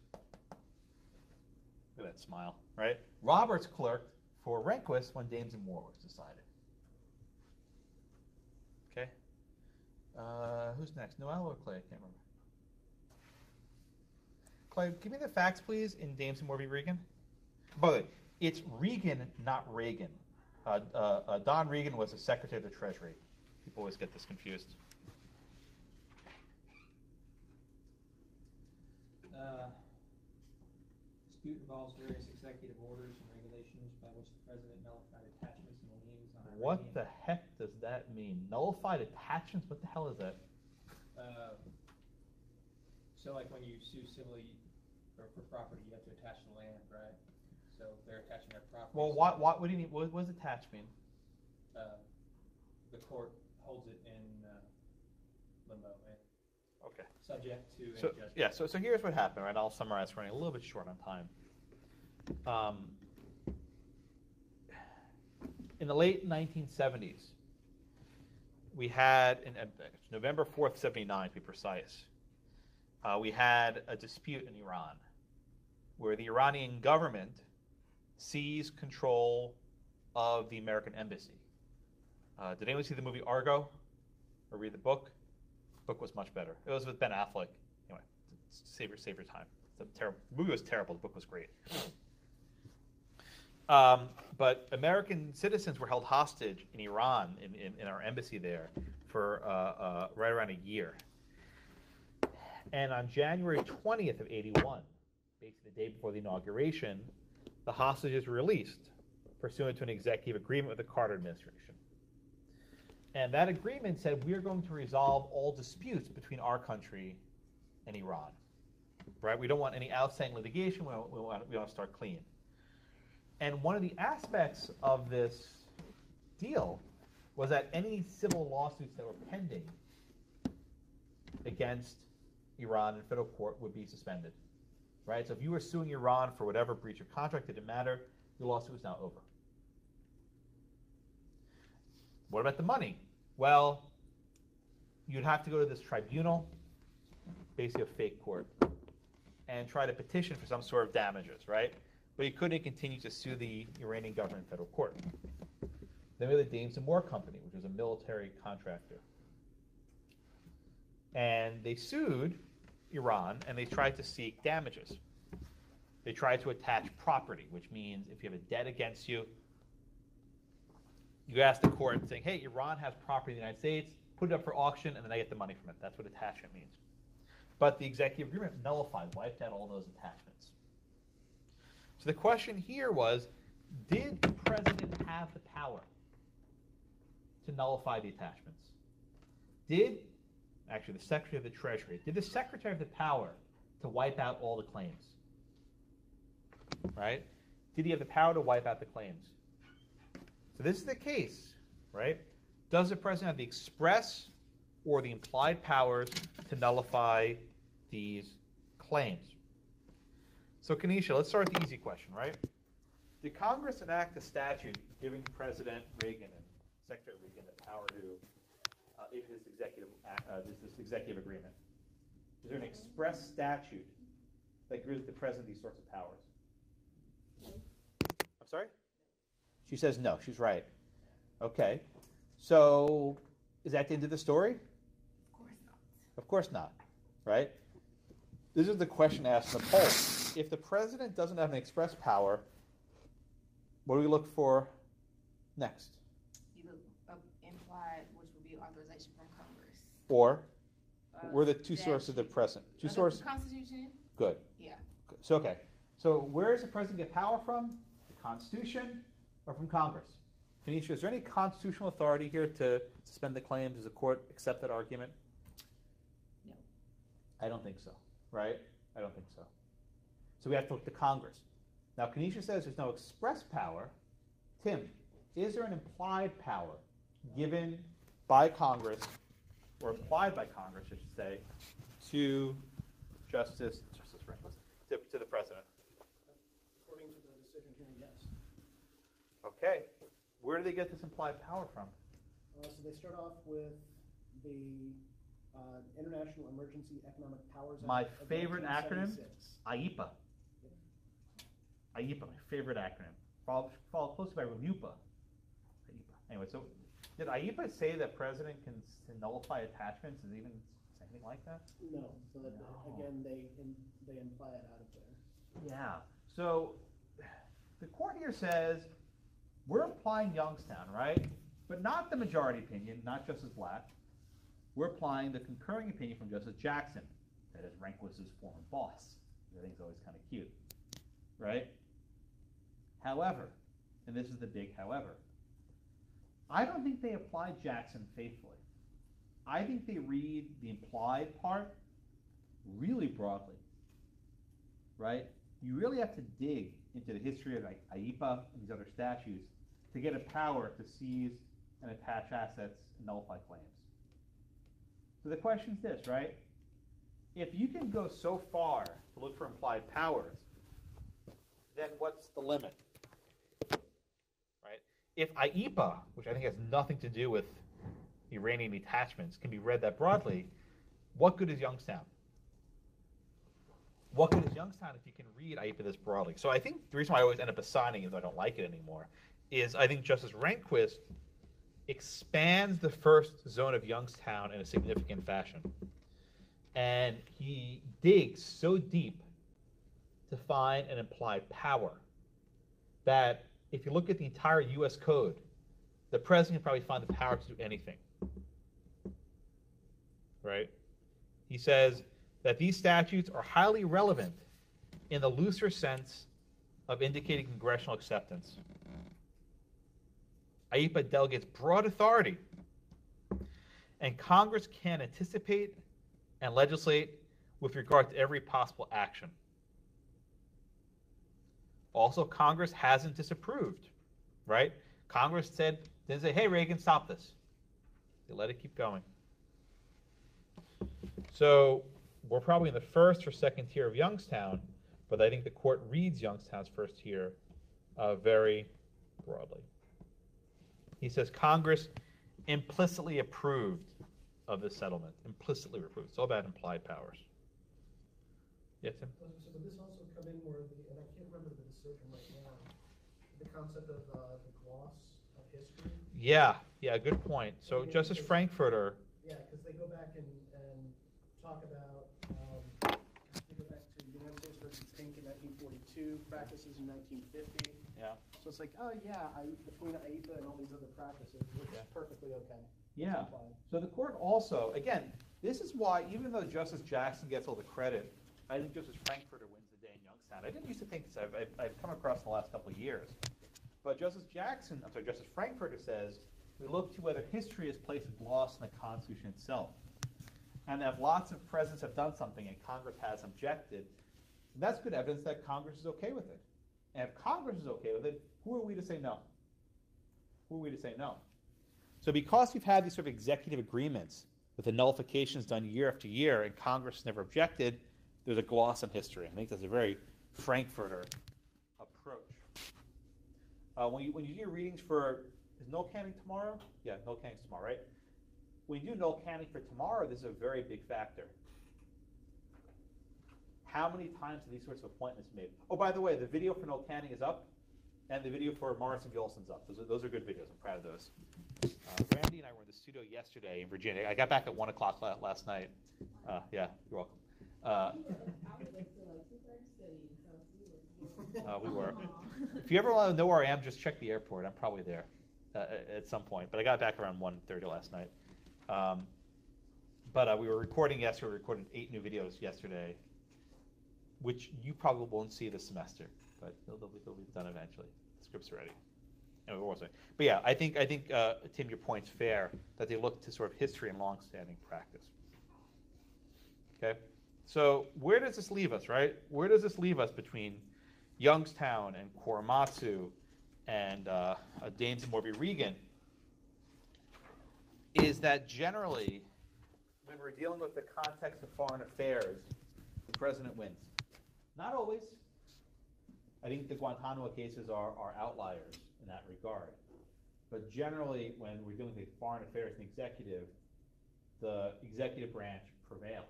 look at that smile, right? Roberts clerked for Rehnquist when Dames and Moore was decided. Okay. Who's next? Noel or Clay? I can't remember. Clay, give me the facts, please, in Dames and Moore v. Regan. By the way, it's Regan, not Reagan. Don Regan was the Secretary of the Treasury. People always get this confused. Dispute involves various executive orders and regulations by which the president nullified attachments and liens on a What Iranian. the heck does that mean? Nullified attachments? What the hell is that? So like when you sue civilly or for property, you have to attach the land, right? So they're attaching their property. Well, what do you mean? What does attach mean? The court holds it in limbo. Okay. subject to any So, judgment. yeah, so here's what happened, right? I'll summarize, running a little bit short on time. In the late 1970s, we had, November 4th, 79 to be precise, we had a dispute in Iran where the Iranian government seized control of the American embassy. Did anyone see the movie Argo or read the book? The book was much better. It was with Ben Affleck. Anyway, save your time. The movie was terrible. The book was great. But American citizens were held hostage in Iran, in our embassy there, for right around a year. And on January 20th of 81, basically the day before the inauguration, the hostages were released pursuant to an executive agreement with the Carter administration. And that agreement said we're going to resolve all disputes between our country and Iran. Right? We don't want any outstanding litigation. We want to start clean. And one of the aspects of this deal was that any civil lawsuits that were pending against Iran in federal court would be suspended. Right? So if you were suing Iran for whatever breach of contract, it didn't matter. Your lawsuit was now over. What about the money? Well, you'd have to go to this tribunal, basically a fake court, and try to petition for some sort of damages, right? But you couldn't continue to sue the Iranian government in federal court. Then we had the Dames and Moore Company, which was a military contractor. And they sued Iran, and they tried to seek damages. They tried to attach property, which means if you have a debt against you, you ask the court saying, hey, Iran has property in the United States, put it up for auction, and then I get the money from it. That's what attachment means. But the executive agreement nullified, wiped out all those attachments. So the question here was, did the president have the power to nullify the attachments? Actually, the Secretary of the Treasury, did the Secretary have the power to wipe out all the claims? Right? Did he have the power to wipe out the claims? So this is the case, right? Does the president have the express or the implied powers to nullify these claims? So Kenesha, let's start with the easy question, right? Did Congress enact a statute giving President Reagan and Secretary Reagan the power to issue this executive agreement? Is there an express statute that gives the president these sorts of powers? I'm sorry? She says no. She's right. Okay. So is that the end of the story? Of course not. Of course not. Right? This is the question asked in the poll. If the president doesn't have an express power, what do we look for next? You look up implied, which would be authorization from Congress. Or we're the two sources of the president. Two sources. Constitution? Good. Yeah. So okay. So where does the president get power from? The Constitution or from Congress? Kenesha, is there any constitutional authority here to suspend the claims? Does the court accept that argument? No. I don't think so. Right? I don't think so. So we have to look to Congress. Now, Kenesha says there's no express power. Tim, is there an implied power given by Congress, or implied by Congress, I should say, to Justice Rehnquist, to the president? According to the decision here, yes. Okay. Where do they get this implied power from? So they start off with the International Emergency Economic Powers Act. My of favorite acronym, 1976. IEPA. IEPA, my favorite acronym. Followed closely by REMUPA. IEPA. Anyway, so did IEPA say that president can nullify attachments? Does it even say anything like that? No. So that, No. again, they imply it out of there. Yeah. So the court here says we're applying Youngstown, right? But not the majority opinion, not Justice Black. We're applying the concurring opinion from Justice Jackson, that is Rehnquist's former boss. I think it's always kind of cute, right? However, and this is the big however, I don't think they applied Jackson faithfully. I think they read the implied part really broadly, right? You really have to dig into the history of IEPA and these other statutes to get a power to seize and attach assets and nullify claims. So the question is this, right? if you can go so far to look for implied powers, then what's the limit? Right? If IEPA, which I think has nothing to do with Iranian detachments, can be read that broadly, what good is Youngstown? What good is Youngstown if you can read IEPA this broadly? So I think the reason why I always end up assigning, even though I don't like it anymore, is I think Justice Rehnquist expands the first zone of Youngstown in a significant fashion. And he digs so deep to find an implied power that if you look at the entire U.S. Code, the president can probably find the power to do anything. Right? He says that these statutes are highly relevant in the looser sense of indicating congressional acceptance. IEPA delegates broad authority, and Congress can anticipate and legislate with regard to every possible action. Also, Congress hasn't disapproved, right? Congress didn't say, hey, Reagan, stop this. They let it keep going. So we're probably in the first or second tier of Youngstown, but I think the court reads Youngstown's first tier very broadly. He says Congress implicitly approved of this settlement. Implicitly approved. It's all about implied powers. Yes, Tim? So would this also come in where and I can't remember the decision right now, the concept of the gloss of history? Yeah, good point. So Yeah, Justice Frankfurter. Yeah, because they go back and talk about, they go back to United States versus Pink in 1942, practices in 1950. Yeah. So it's like, oh yeah, between IEPA and all these other practices, which is perfectly okay. Yeah. So the court also, again, this is why, even though Justice Jackson gets all the credit, I think Justice Frankfurter wins the day in Youngstown. I didn't used to think this. I've come across in the last couple of years. But Justice Frankfurter says, we look to whether history has placed a gloss on the Constitution itself. And if lots of presidents have done something and Congress has objected, that's good evidence that Congress is okay with it. And if Congress is okay with it, who are we to say no? Who are we to say no? So because we've had these sort of executive agreements with the nullifications done year after year and Congress never objected, there's a gloss on history. I think that's a very Frankfurter approach. When you do your readings for, is Noel Canning tomorrow? Yeah, Noel Canning's tomorrow, right? When you do Noel Canning for tomorrow, this is a very big factor. How many times are these sorts of appointments made? Oh, by the way, the video for Noel Canning is up, and the video for Morrison Gilson's up. Those are good videos. I'm proud of those. Randy and I were in the studio yesterday in Virginia. I got back at 1 o'clock last night. Yeah, you're welcome. We were. If you ever want to know where I am, just check the airport. I'm probably there at some point. But I got back around 1:30 last night. But we were recording yesterday. We recorded 8 new videos yesterday, which you probably won't see this semester, but they'll be done eventually. The script's ready. But yeah, I think Tim, your point's fair that they look to sort of history and long-standing practice. Okay, so where does this leave us, right? Where does this leave us between Youngstown and Korematsu and Daines and Morby Regan? Is that generally, when we're dealing with the context of foreign affairs, the president wins. Not always. I think the Guantanamo cases are outliers in that regard. But generally, when we're dealing with foreign affairs and the executive branch prevails.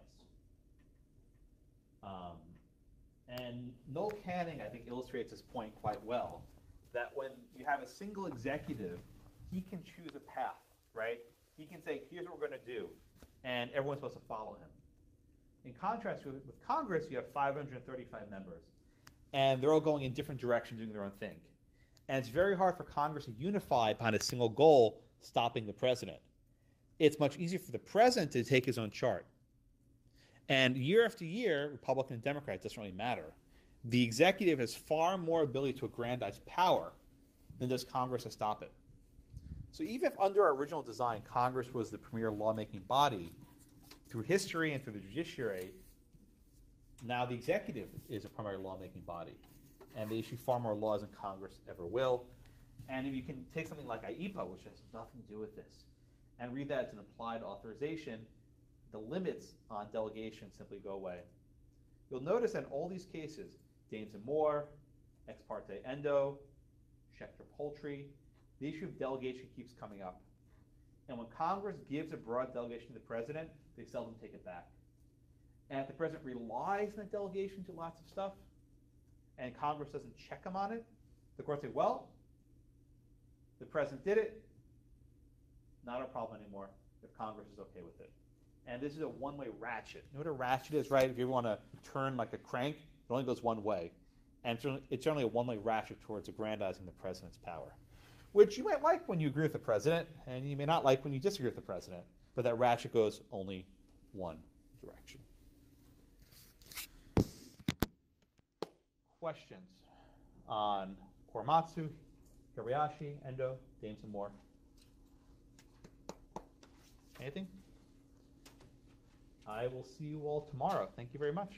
And Noel Canning, I think, illustrates this point quite well, that when you have a single executive, he can choose a path, right? He can say, here's what we're going to do, and everyone's supposed to follow him. In contrast with Congress, you have 535 members, and they're all going in different directions, doing their own thing. And it's very hard for Congress to unify behind a single goal, stopping the president. It's much easier for the president to take his own chart. And year after year, Republican and Democrat, it doesn't really matter. The executive has far more ability to aggrandize power than does Congress to stop it. So even if under our original design, Congress was the premier lawmaking body, through history and through the judiciary, now the executive is a primary lawmaking body. And they issue far more laws than Congress ever will. And if you can take something like IEPA, which has nothing to do with this, and read that as an implied authorization, the limits on delegation simply go away. You'll notice that in all these cases, Dames and Moore, Ex parte Endo, Schechter Poultry, the issue of delegation keeps coming up. And when Congress gives a broad delegation to the president, they seldom take it back. And if the president relies on that delegation to lots of stuff, and Congress doesn't check him on it, the courts say, well, the president did it, not a problem anymore if Congress is okay with it. And this is a one-way ratchet. You know what a ratchet is, right? If you ever want to turn like a crank, it only goes one way. And it's generally a one-way ratchet towards aggrandizing the president's power, which you might like when you agree with the president, and you may not like when you disagree with the president. But that ratchet goes only one direction. Questions on Korematsu, Kurebayashi, Endo, Dames and Moore? Anything? I will see you all tomorrow. Thank you very much.